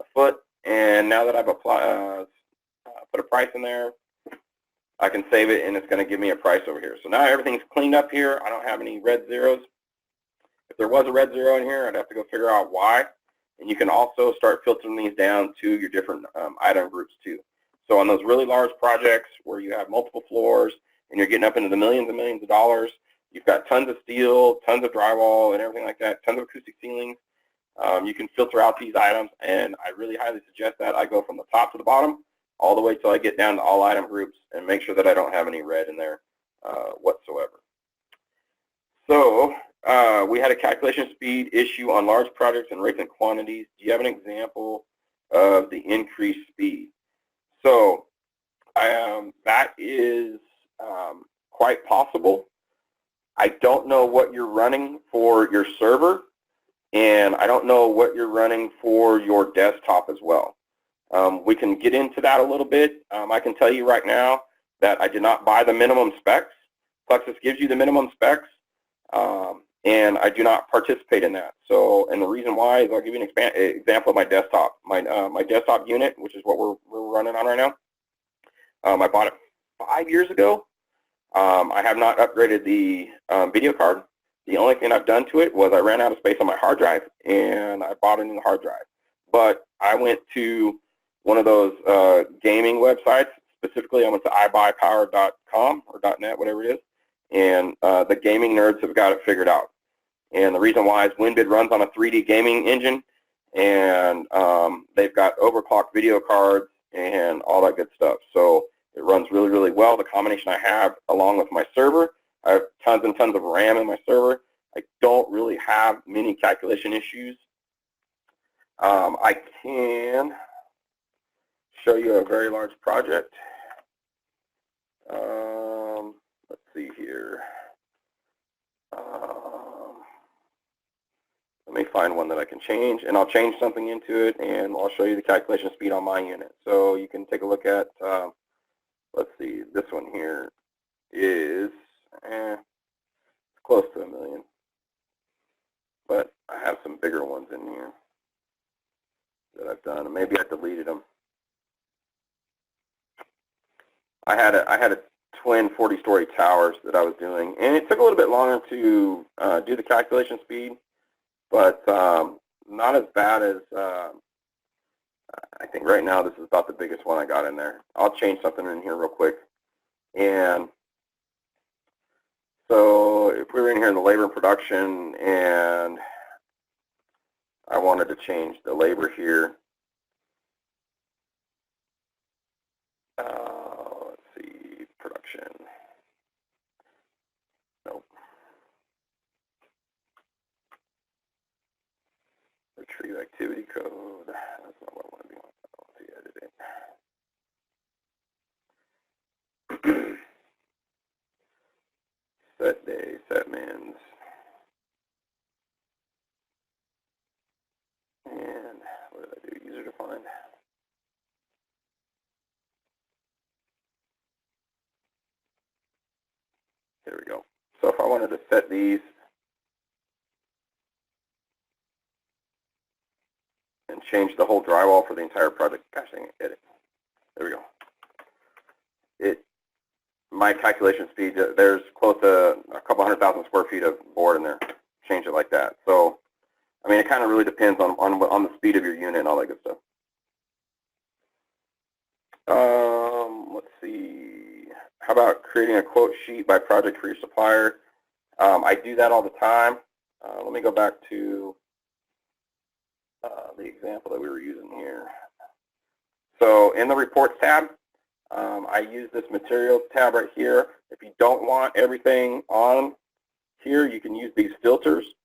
a foot. And now that I've put a price in there, I can save it, and it's going to give me a price over here. So now everything's cleaned up here. I don't have any red zeros. If there was a red zero in here, I'd have to go figure out why. And you can also start filtering these down to your different item groups too. So on those really large projects where you have multiple floors and you're getting up into the millions and millions of dollars, you've got tons of steel, tons of drywall and everything like that, tons of acoustic ceilings. You can filter out these items, and I really highly suggest that. I go from the top to the bottom all the way till I get down to all item groups and make sure that I don't have any red in there whatsoever. So we had a calculation speed issue on large projects and rates and quantities. Do you have an example of the increased speed? So that is quite possible. I don't know what you're running for your server, and I don't know what you're running for your desktop as well. We can get into that a little bit. I can tell you right now that I did not buy the minimum specs. Plexxis gives you the minimum specs, and I do not participate in that. So, and the reason why is I'll give you an example of my desktop. My desktop unit, which is what we're running on right now. I bought it 5 years ago. I have not upgraded the video card. The only thing I've done to it was I ran out of space on my hard drive, and I bought a new hard drive. But I went to one of those gaming websites. Specifically, I went to ibuypower.com or .net, whatever it is, and the gaming nerds have got it figured out. And the reason why is Winbid runs on a 3D gaming engine, and they've got overclocked video cards and all that good stuff. So it runs really, really well. The combination I have along with my server, I have tons and tons of RAM in my server. I don't really have many calculation issues. I can show you a very large project. Let's see here. Let me find one that I can change, and I'll change something into it, and I'll show you the calculation speed on my unit. So you can take a look at, let's see, this one here is close to 1 million, but I have some bigger ones in here that I've done, and maybe I deleted them. I had a twin 40-story towers that I was doing, and it took a little bit longer to do the calculation speed, but not as bad as I think right now. This is about the biggest one I got in there. I'll change something in here real quick. And so if we were in here in the labor and production, and I wanted to change the labor here, let's see, production. Nope. Retrieve activity code. That's not what I want to be on. I want to edit it. Set day, set mins. And what did I do? User defined. There we go. So if I wanted to set these and change the whole drywall for the entire project, gosh dang it, edit. There we go. My calculation speed, there's close to a couple 100,000 square feet of board in there. Change it like that. So, I mean, it kind of really depends on the speed of your unit and all that good stuff. Let's see. How about creating a quote sheet by project for your supplier? I do that all the time. Let me go back to the example that we were using here. So in the Reports tab, I use this Materials tab right here. If you don't want everything on here, you can use these filters,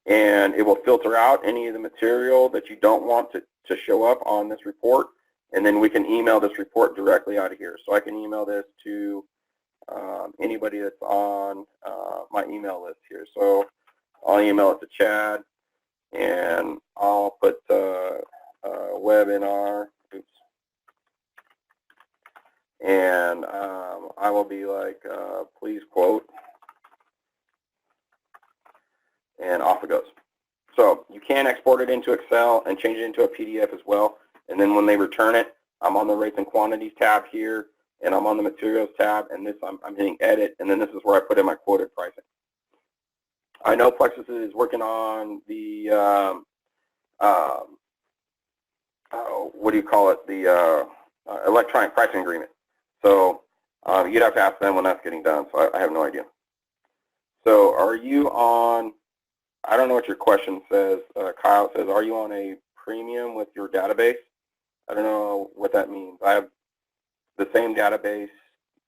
and it will filter out any of the material that you don't want to show up on this report, and then we can email this report directly out of here. So I can email this to anybody that's on my email list here. So I'll email it to Chad, and I'll put webinar, and I will be like, please quote, and off it goes. So you can export it into Excel and change it into a PDF as well, and then when they return it, I'm on the Rates and Quantities tab here, and I'm on the Materials tab, and this I'm hitting Edit, and then this is where I put in my quoted pricing. I know Plexxis is working on the, what do you call it, the electronic pricing agreement. So you'd have to ask them when that's getting done, so I have no idea. So are you on, I don't know what your question says, Kyle says, are you on a premium with your database? I don't know what that means. I have the same database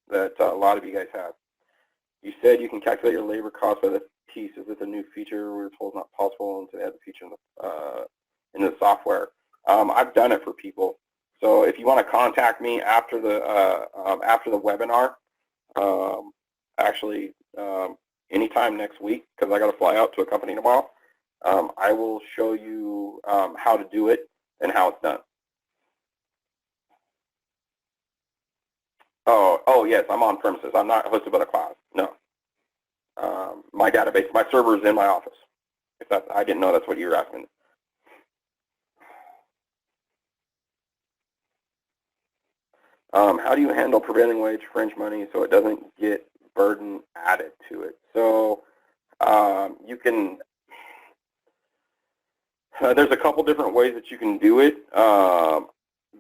that a lot of you guys have. You said you can calculate your labor cost by the piece. Is this a new feature we were told not possible and to add the feature in the software? I've done it for people. So if you want to contact me after the webinar, actually anytime next week, because I got to fly out to a company tomorrow, I will show you how to do it and how it's done. Oh yes, I'm on premises. I'm not hosted by the cloud. No. My database, my server is in my office. If that's, I didn't know that's what you were asking. How do you handle prevailing wage fringe money so it doesn't get burden added to it? So you can, there's a couple different ways that you can do it.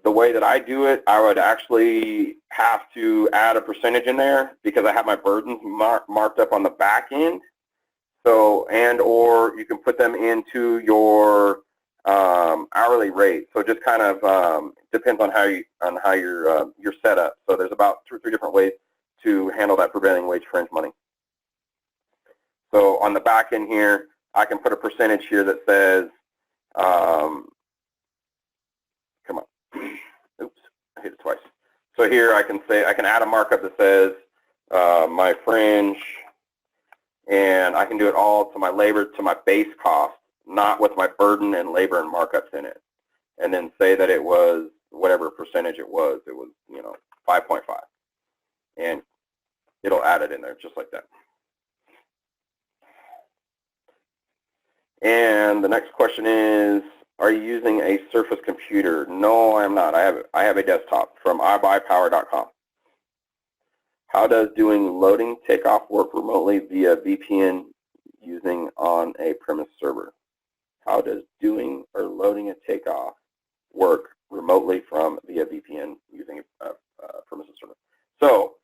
The way that I do it, I would actually have to add a percentage in there because I have my burdens marked up on the back end. So, and or you can put them into your hourly rate. So it just kind of depends on how you're set up. So there's about 2 or 3 different ways to handle that prevailing wage fringe money. So on the back end here, I can put a percentage here that says, come on, oops, I hit it twice. So here I can say, I can add a markup that says my fringe, and I can do it all to my labor, to my base cost. not with my burden and labor and markups in it, and then say that it was whatever percentage it was, you know, 5.5, and it'll add it in there just like that. And the next question is, are you using a Surface computer? No, I am not. I have a desktop from iBuyPower.com. How does doing loading takeoff work remotely via VPN using on a premise server? How does doing or loading a takeoff work remotely from via VPN using a premises server? So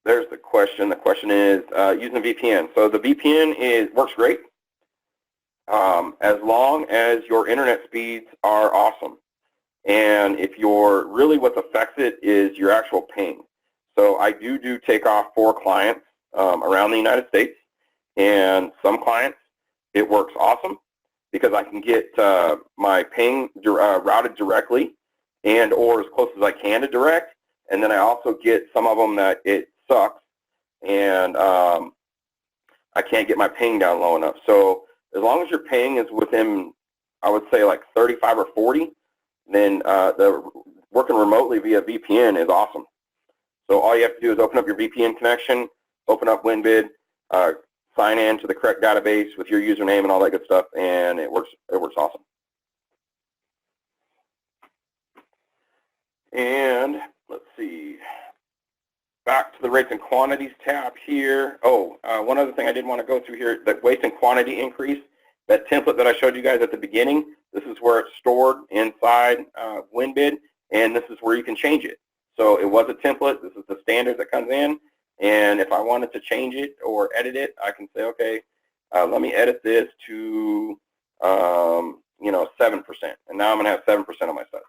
there's the question. The question is using a VPN. So the VPN works great as long as your internet speeds are awesome. And if really what affects it is your actual ping. So I do takeoff for clients around the United States, and some clients it works awesome because I can get my ping routed directly and or as close as I can to direct, and then I also get some of them that it sucks and I can't get my ping down low enough. So as long as your ping is within, I would say like 35 or 40, then the working remotely via VPN is awesome. So all you have to do is open up your VPN connection, open up Winbid, sign in to the correct database with your username and all that good stuff, and it works awesome. And let's see, back to the rates and quantities tab here. Oh, one other thing I did want to go through here, the weight and quantity increase, that template that I showed you guys at the beginning, this is where it's stored inside Winbid, and this is where you can change it. So it was a template, this is the standard that comes in, and if I wanted to change it or edit it, I can say, okay, let me edit this to, you know, 7%, and now I'm going to have 7% of my stuff.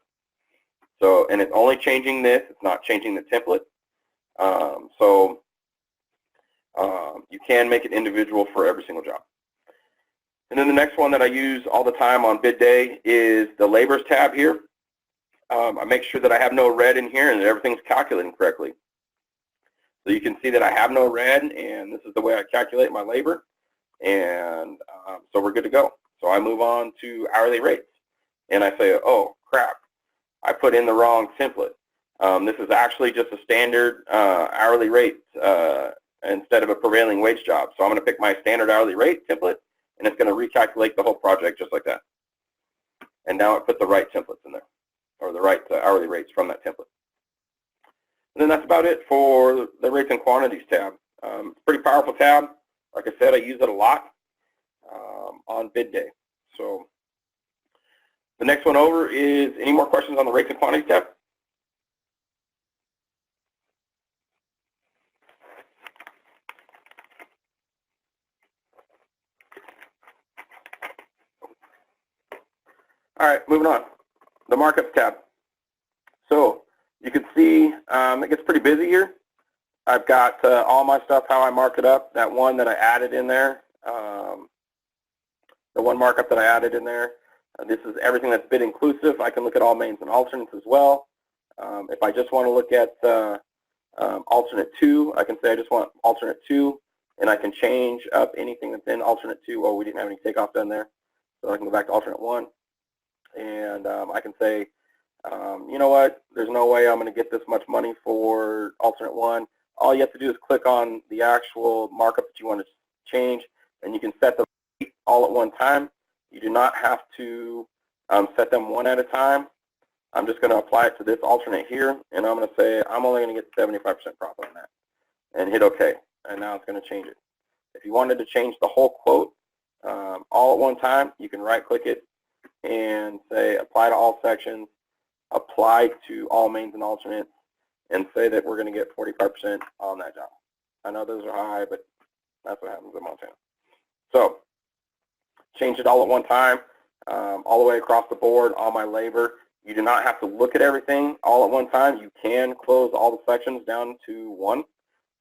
So, and it's only changing this, it's not changing the template. You can make it individual for every single job. And then the next one that I use all the time on bid day is the labors tab here. I make sure that I have no red in here and that everything's calculating correctly. So you can see that I have no red, and this is the way I calculate my labor, and so we're good to go. So I move on to hourly rates, and I say, oh crap, I put in the wrong template. This is actually just a standard hourly rate instead of a prevailing wage job. So I'm going to pick my standard hourly rate template, and it's going to recalculate the whole project just like that. And now it put the right templates in there, or the right hourly rates from that template. And then that's about it for the rates and quantities tab. It's a pretty powerful tab. Like I said, I use it a lot on bid day. So the next one over is, any more questions on the rates and quantities tab? All right, moving on. The markup tab. So you can see it gets pretty busy here. I've got all my stuff, how I mark it up. That one that I added in there, the one markup that I added in there. This is everything that's bid inclusive. I can look at all mains and alternates as well. If I just want to look at alternate 2, I can say I just want alternate 2, and I can change up anything that's in alternate 2. Oh, we didn't have any takeoff done there. So I can go back to alternate 1. And I can say, you know what, there's no way I'm going to get this much money for alternate 1. All you have to do is click on the actual markup that you want to change, and you can set them all at one time. You do not have to set them one at a time. I'm just going to apply it to this alternate here, and I'm going to say I'm only going to get 75% profit on that, and hit OK. And now it's going to change it. If you wanted to change the whole quote all at one time, you can right-click it and say apply to all sections, apply to all mains and alternates, and say that we're going to get 45% on that job. I know those are high, but that's what happens in Montana. So change it all at one time, all the way across the board, all my labor. You do not have to look at everything all at one time. You can close all the sections down to 1,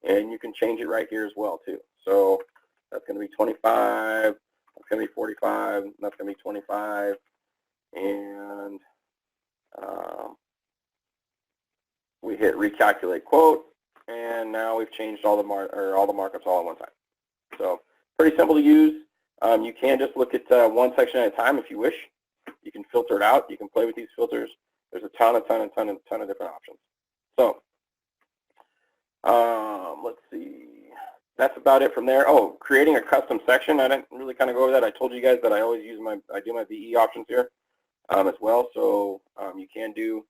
and you can change it right here as well too. So that's going to be 25, that's going to be 45, that's going to be 25, and we hit recalculate quote, and now we've changed all the markups all at one time. So pretty simple to use. You can just look at one section at a time if you wish. You can filter it out. You can play with these filters. There's a ton of different options. So let's see. That's about it from there. Oh, creating a custom section. I didn't really kind of go over that. I told you guys that I always use I do my VE options here as well. So you can do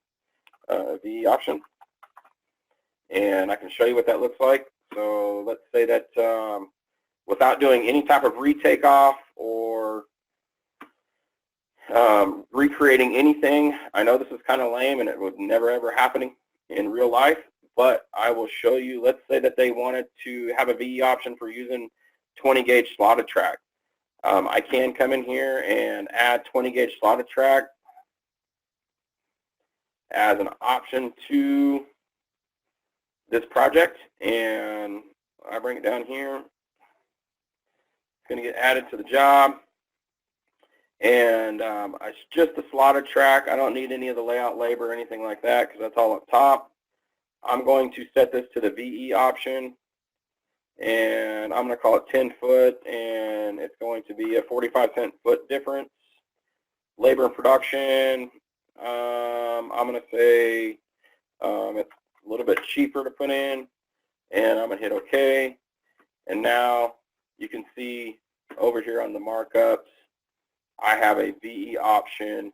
a VE option, and I can show you what that looks like. So let's say that without doing any type of retake off or recreating anything. I know this is kind of lame and it would never ever happen in real life, but I will show you. Let's say that they wanted to have a VE option for using 20 gauge slotted track. I can come in here and add 20 gauge slotted track as an option to this project, and I bring it down here. It's going to get added to the job. And it's just a slotted track. I don't need any of the layout labor or anything like that because that's all up top. I'm going to set this to the VE option, and I'm going to call it 10 foot, and it's going to be a 45-cent foot difference. Labor and production, I'm going to say it's a little bit cheaper to put in, and I'm going to hit OK. And now you can see over here on the markups, I have a VE option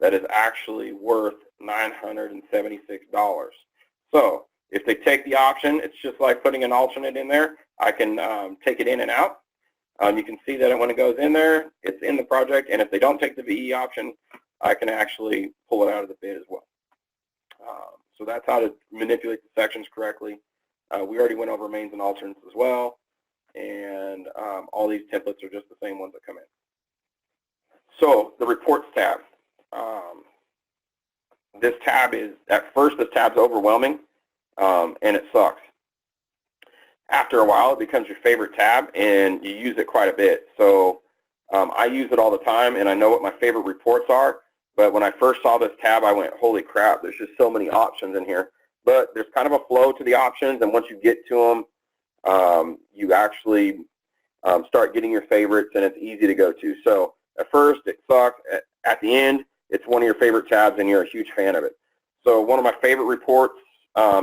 that is actually worth $976. So if they take the option, it's just like putting an alternate in there. I can take it in and out. You can see that when it goes in there, it's in the project. And if they don't take the VE option, I can actually pull it out of the bid as well. So that's how to manipulate the sections correctly. We already went over mains and alternates as well. And all these templates are just the same ones that come in. So the reports tab. This tab is, at first this tab's overwhelming and it sucks. After a while it becomes your favorite tab and you use it quite a bit. So I use it all the time and I know what my favorite reports are, but when I first saw this tab I went, holy crap, there's just so many options in here. But there's kind of a flow to the options, and once you get to them, you actually start getting your favorites and it's easy to go to. So at first, it sucks. At the end, it's one of your favorite tabs, and you're a huge fan of it. So one of my favorite reports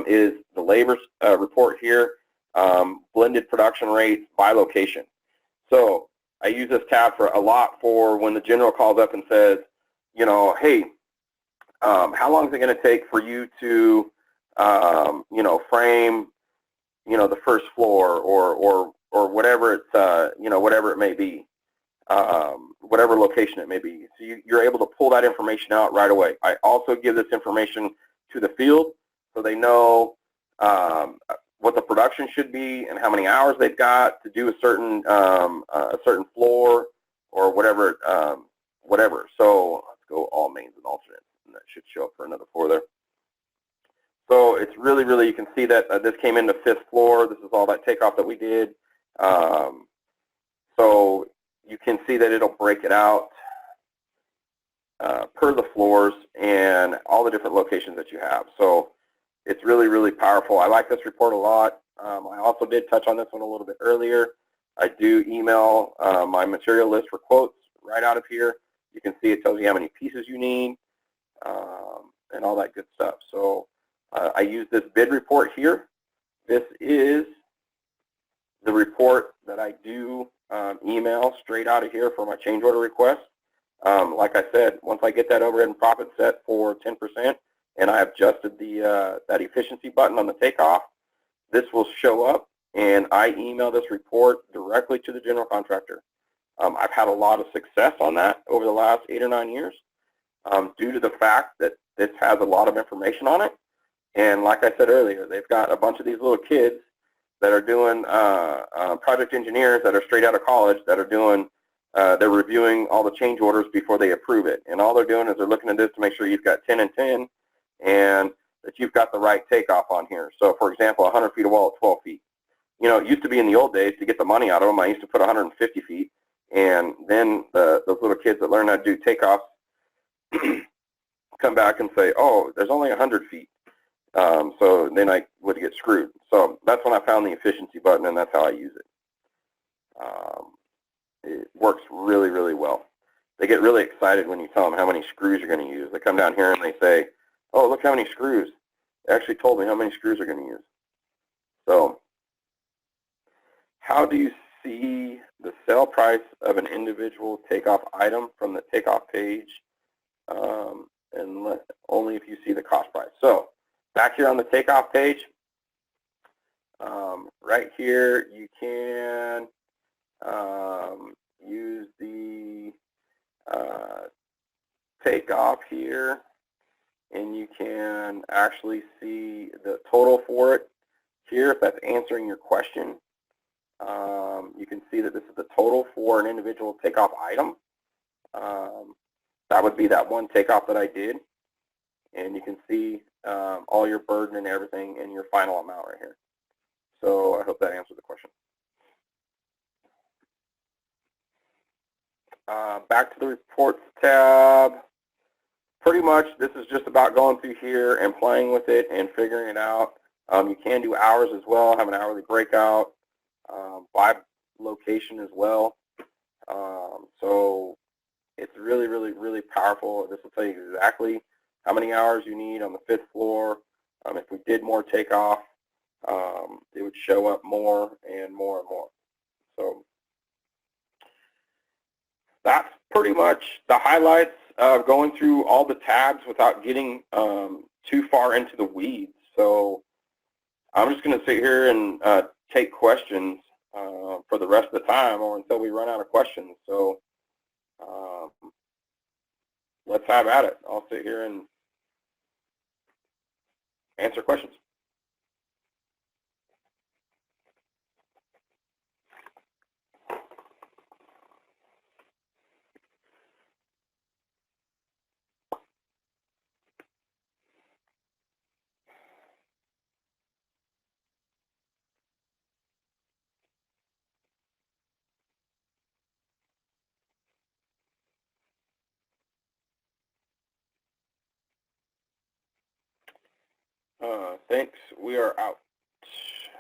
is the labor report here, blended production rates by location. So I use this tab for a lot for when the general calls up and says, you know, hey, how long is it going to take for you to, you know, frame, you know, the first floor or whatever it's, you know, whatever it may be. Whatever location it may be. So you're able to pull that information out right away. I also give this information to the field so they know what the production should be and how many hours they've got to do a certain floor or whatever. Whatever. So let's go all mains and alternates, and that should show up for another floor there. So it's really, you can see that this came into 5th floor. This is all that takeoff that we did. So you can see that it'll break it out per the floors and all the different locations that you have. So it's really powerful. I like this report a lot. I also did touch on this one a little bit earlier. I do email my material list for quotes right out of here. You can see it tells you how many pieces you need and all that good stuff. So I use this bid report here. This is the report that I do email straight out of here for my change order request. Like I said, once I get that overhead and profit set for 10% and I have adjusted the that efficiency button on the takeoff, this will show up and I email this report directly to the general contractor. I've had a lot of success on that over the last 8 or 9 years due to the fact that this has a lot of information on it. And like I said earlier, they've got a bunch of these little kids that are doing project engineers that are straight out of college that are doing, they're reviewing all the change orders before they approve it. And all they're doing is they're looking at this to make sure you've got 10 and 10 and that you've got the right takeoff on here. So for example, 100 feet of wall at 12 feet. You know, it used to be in the old days to get the money out of them, I used to put 150 feet. And then those little kids that learn how to do takeoffs come back and say, oh, there's only 100 feet. So then I would get screwed. So that's when I found the efficiency button, and that's how I use it. it works really, really well. They get really excited when you tell them how many screws you're going to use. They come down here and they say, oh, look how many screws. They actually told me how many screws they're going to use. So how do you see the sale price of an individual takeoff item from the takeoff page, and only if you see the cost price? So back here on the takeoff page, right here you can use the takeoff here, and you can actually see the total for it here if that's answering your question. You can see that this is the total for an individual takeoff item. That would be that one takeoff that I did, and you can see all your burden and everything and your final amount right here. So I hope that answered the question. Back to the Reports tab. Pretty much this is just about going through here and playing with it and figuring it out. You can do hours as well, have an hourly breakout, by location as well. So it's really, really, really powerful. This will tell you exactly how many hours you need on the 5th floor. If we did more takeoff, it would show up more and more and more. So that's pretty much the highlights of going through all the tabs without getting too far into the weeds. So I'm just going to sit here and take questions for the rest of the time, or until we run out of questions. So let's have at it. I'll sit here and answer questions. Thanks. We are out.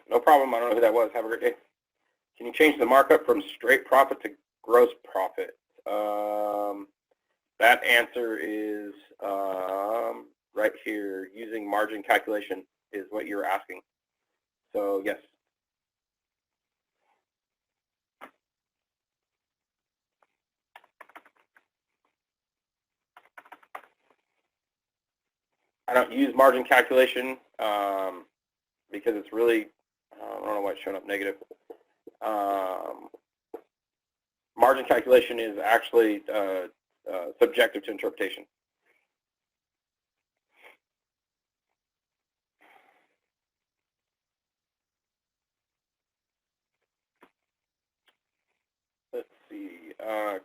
No problem. I don't know who that was. Have a great day. Can you change the markup from straight profit to gross profit? That answer is right here. Using margin calculation is what you're asking. So yes. I don't use margin calculation because it's really, I don't know why it's showing up negative. Margin calculation is actually subjective to interpretation. Let's see.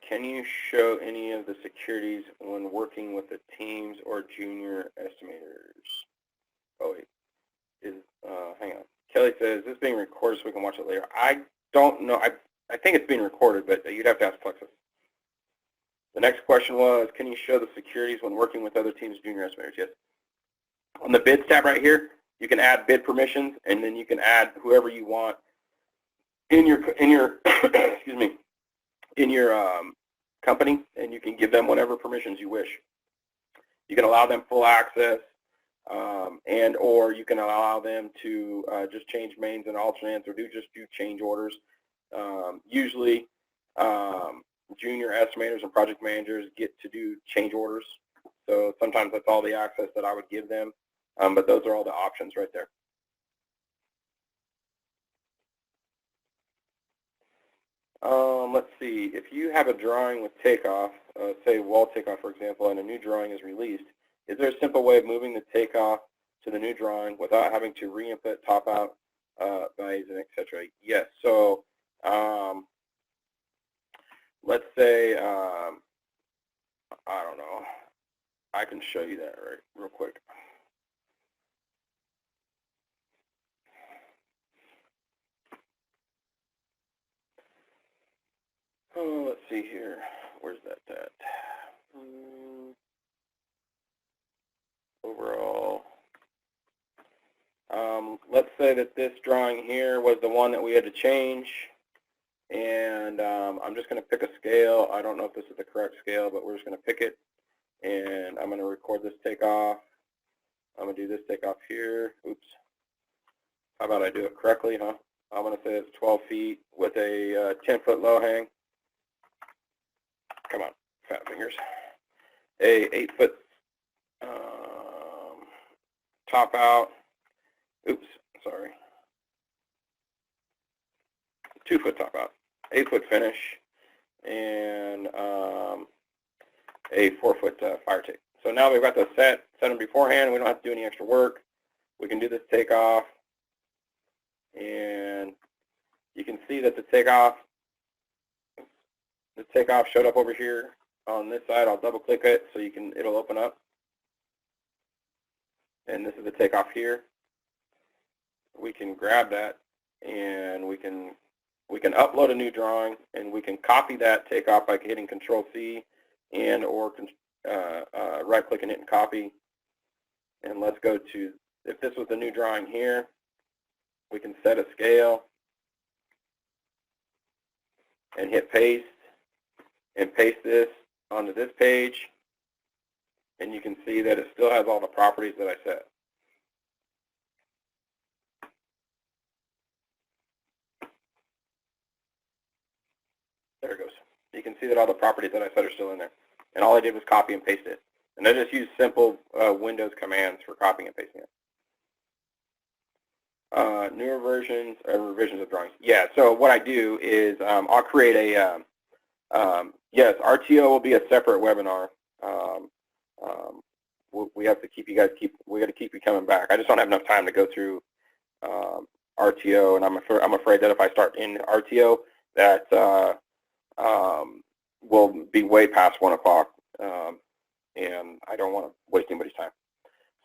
Can you show any of the securities when working with the teams or junior estimators? Oh wait, hang on. Kelly says, is this being recorded so we can watch it later? I don't know. I think it's being recorded, but you'd have to ask Plexxis. The next question was, can you show the securities when working with other teams, junior estimators? Yes. On the bids tab right here, you can add bid permissions, and then you can add whoever you want in your excuse me, in your company, and you can give them whatever permissions you wish. You can allow them full access, and or you can allow them to just change mains and alternates, or just do change orders. Usually, junior estimators and project managers get to do change orders, so sometimes that's all the access that I would give them, but those are all the options right there. Let's see, if you have a drawing with takeoff, say wall takeoff for example, and a new drawing is released, is there a simple way of moving the takeoff to the new drawing without having to re-input top out values and etc.? Yes. So let's say, I don't know, I can show you that real quick. Oh, let's see here. Where's that at? Overall, let's say that this drawing here was the one that we had to change. And I'm just going to pick a scale. I don't know if this is the correct scale, but we're just going to pick it. And I'm going to record this takeoff. I'm going to do this takeoff here. Oops. How about I do it correctly, huh? I'm going to say it's 12 feet with a 10-foot low hang. Come on, fat fingers. A 8-foot top out. Oops, sorry. 2-foot top out. 8-foot finish. And a 4-foot fire tape. So now we've got the set them beforehand. We don't have to do any extra work. We can do this takeoff. And you can see that the takeoff showed up over here on this side. I'll double click it so it'll open up. And this is the takeoff here. We can grab that and we can upload a new drawing, and we can copy that takeoff by hitting Control-C and or right-click and hitting copy. And let's go to, if this was the new drawing here, we can set a scale and hit paste and paste this onto this page, and you can see that it still has all the properties that I set. There it goes. You can see that all the properties that I set are still in there. And all I did was copy and paste it. And I just used simple Windows commands for copying and pasting it. Newer versions or revisions of drawings. Yeah, so what I do is I'll create a, yes, RTO will be a separate webinar. We have to keep you guys, we got to keep you coming back. I just don't have enough time to go through RTO, and I'm afraid that if I start in RTO, that will be way past 1 o'clock, and I don't want to waste anybody's time.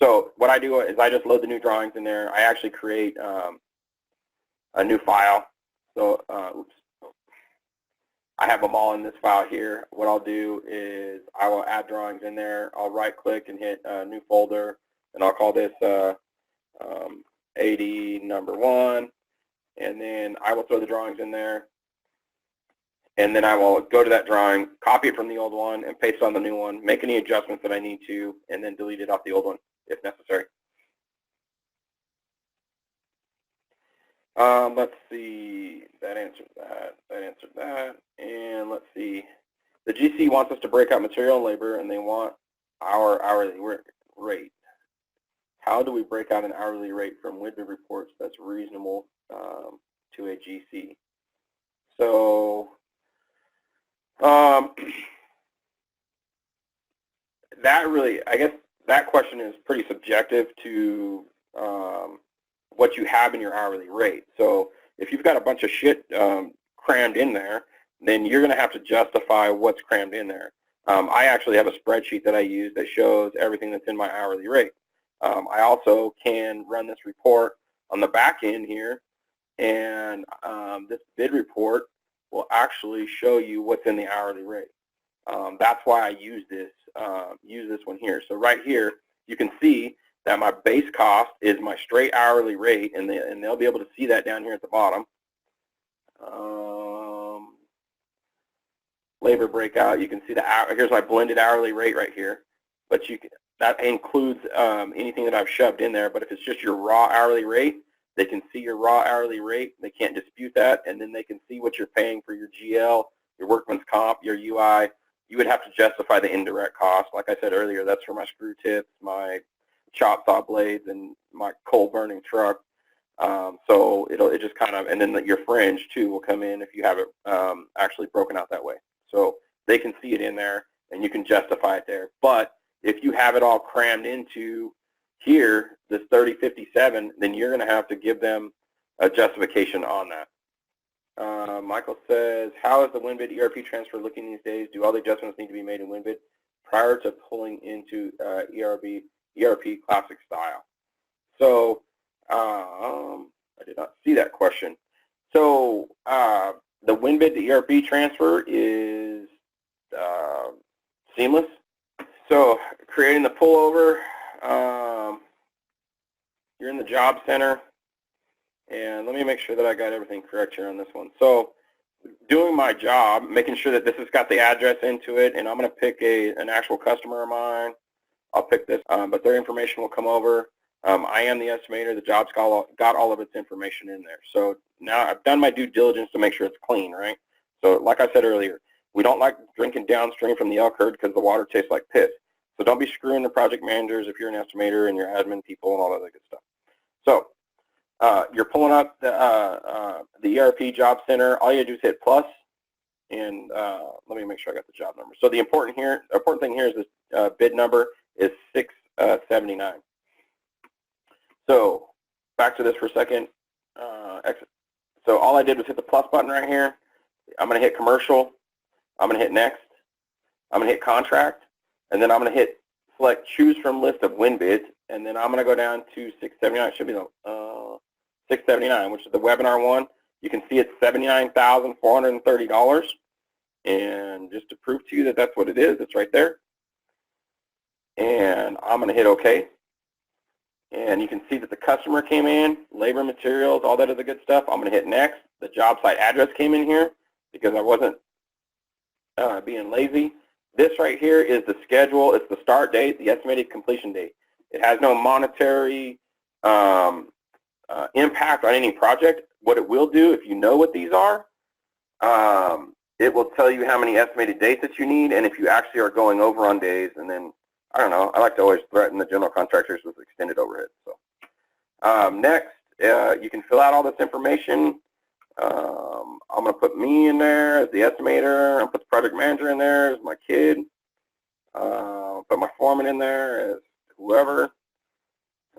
So what I do is I just load the new drawings in there. I actually create a new file. So oops. I have them all in this file here. What I'll do is I will add drawings in there. I'll right-click and hit new folder, and I'll call this AD number 1, and then I will throw the drawings in there. And then I will go to that drawing, copy it from the old one, and paste it on the new one, make any adjustments that I need to, and then delete it off the old one if necessary. Let's see, that answered that, and let's see. The GC wants us to break out material and labor, and they want our hourly rate. How do we break out an hourly rate from Winbid reports that's reasonable to a GC? So that really, I guess that question is pretty subjective to what you have in your hourly rate. So if you've got a bunch of shit crammed in there, then you're going to have to justify what's crammed in there. I actually have a spreadsheet that I use that shows everything that's in my hourly rate. I also can run this report on the back end here, and this bid report will actually show you what's in the hourly rate. That's why I use this one here. So right here, you can see that my base cost is my straight hourly rate, and they'll be able to see that down here at the bottom. Labor breakout, you can see here's my blended hourly rate right here, but that includes anything that I've shoved in there. But if it's just your raw hourly rate, they can see your raw hourly rate. They can't dispute that, and then they can see what you're paying for your GL, your workman's comp, your UI. You would have to justify the indirect cost. Like I said earlier, that's for my screw tips, my chop saw blades, and my coal burning truck. So it just kind of, and then your fringe too will come in if you have it actually broken out that way. So they can see it in there, and you can justify it there. But if you have it all crammed into here, this 3057, then you're going to have to give them a justification on that. Michael says, how is the Winbid ERP transfer looking these days? Do all the adjustments need to be made in Winbid prior to pulling into ERP classic style? So I did not see that question. So the Winbid to ERP transfer is seamless. So creating the pullover, you're in the job center, and let me make sure that I got everything correct here on this one. So doing my job, making sure that this has got the address into it, and I'm going to pick an actual customer of mine. I'll pick this, but their information will come over. I am the estimator. The job's got all of its information in there. So now I've done my due diligence to make sure it's clean, right? So like I said earlier, we don't like drinking downstream from the elk herd because the water tastes like piss. So don't be screwing the project managers if you're an estimator and your admin people and all that other good stuff. So you're pulling up the ERP Job Center. All you do is hit plus, and let me make sure I got the job number. So the important thing here is this bid number is 679. So back to this for a second. Exit. So all I did was hit the plus button right here. I'm going to hit commercial. I'm going to hit next. I'm going to hit contract, and then I'm going to hit select choose from list of win bids, and then I'm going to go down to 679. It should be the 679, which is the webinar one. You can see it's $79,430, and just to prove to you that that's what it is, it's right there. And I'm going to hit OK. And you can see that the customer came in, labor, materials, all that other good stuff. I'm going to hit next. The job site address came in here because I wasn't being lazy. This right here is the schedule. It's the start date, the estimated completion date. It has no monetary impact on any project. What it will do, if you know what these are, it will tell you how many estimated days that you need, and if you actually are going over on days, and then, I don't know, I like to always threaten the general contractors with extended overhead. So next, you can fill out all this information. I'm going to put me in there as the estimator. I'll put the project manager in there as my kid. Put my foreman in there as whoever.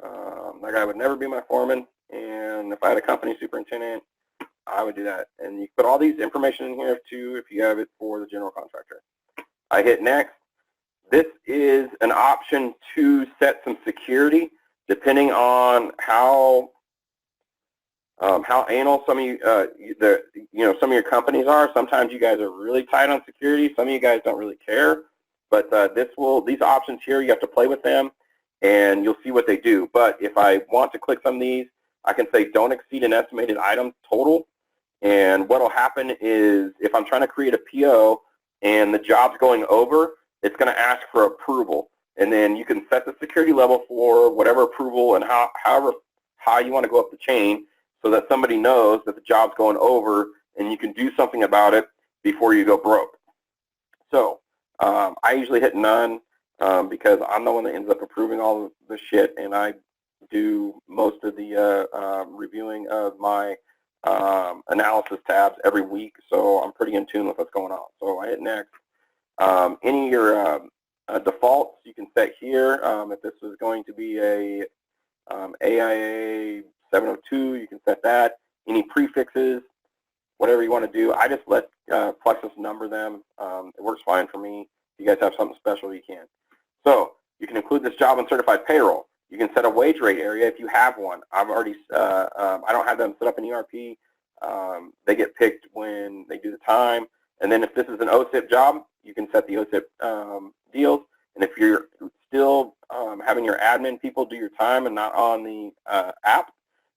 That guy would never be my foreman. And if I had a company superintendent, I would do that. And you put all these information in here too if you have it for the general contractor. I hit next. This is an option to set some security depending on how anal some of you, some of your companies are. Sometimes you guys are really tight on security. Some of you guys don't really care. But these options here, you have to play with them, and you'll see what they do. But if I want to click some of these, I can say don't exceed an estimated item total. And what will happen is if I'm trying to create a PO and the job's going over, it's going to ask for approval. And then you can set the security level for whatever approval and however high you want to go up the chain so that somebody knows that the job's going over and you can do something about it before you go broke. So I usually hit none because I'm the one that ends up approving all of the shit, and I do most of the reviewing of my analysis tabs every week, so I'm pretty in tune with what's going on. So I hit next. Any of your defaults you can set here. If this is going to be a AIA 702, you can set that. Any prefixes, whatever you want to do. I just let Plexxis number them. It works fine for me. If you guys have something special, you can. So you can include this job on certified payroll. You can set a wage rate area if you have one. I've already, I don't have them set up in ERP. They get picked when they do the time. And then if this is an OSIP job, you can set the OSIP deals. And if you're still having your admin people do your time and not on the app,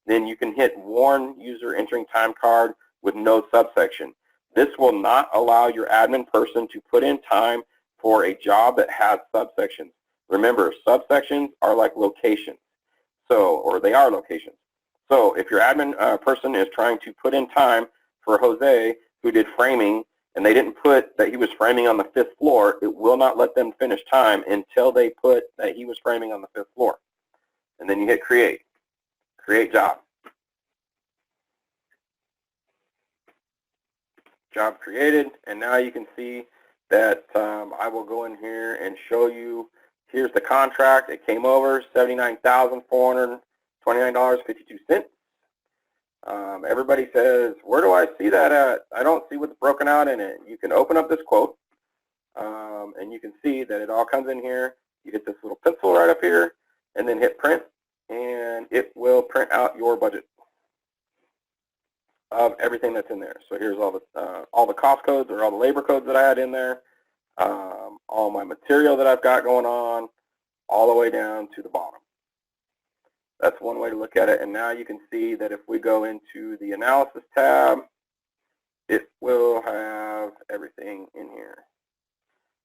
then you can hit warn user entering time card with no subsection. This will not allow your admin person to put in time for a job that has subsections. Remember, subsections are like locations, or they are locations. So if your admin person is trying to put in time for Jose, who did framing, and they didn't put that he was framing on the 5th floor, it will not let them finish time until they put that he was framing on the 5th floor. And then you hit create job. Job created, and now you can see that I will go in here and show you, here's the contract. It came over, $79,429.52. Everybody says, where do I see that at? I don't see what's broken out in it. You can open up this quote, and you can see that it all comes in here. You get this little pencil right up here, and then hit print, and it will print out your budget of everything that's in there. So here's all the cost codes or all the labor codes that I had in there, all my material that I've got going on, all the way down to the bottom. That's one way to look at it. And now you can see that if we go into the analysis tab, it will have everything in here.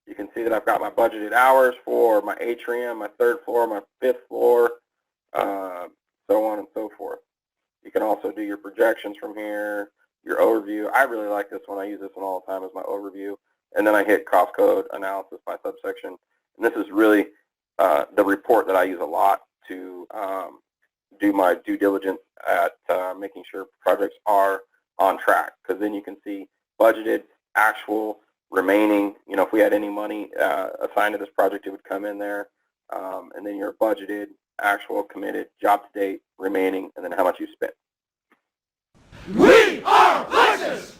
You can see that I've got my budgeted hours for my atrium, my 3rd floor, my 5th floor, so on and so forth. You can also do your projections from here, your overview. I really like this one. I use this one all the time as my overview. And then I hit cost code analysis by subsection. And this is really the report that I use a lot to do my due diligence at making sure projects are on track. Because then you can see budgeted, actual, remaining. You know, if we had any money assigned to this project, it would come in there. And then your budgeted, actual, committed, job to date, remaining, and then how much you spent. We are Plexxis!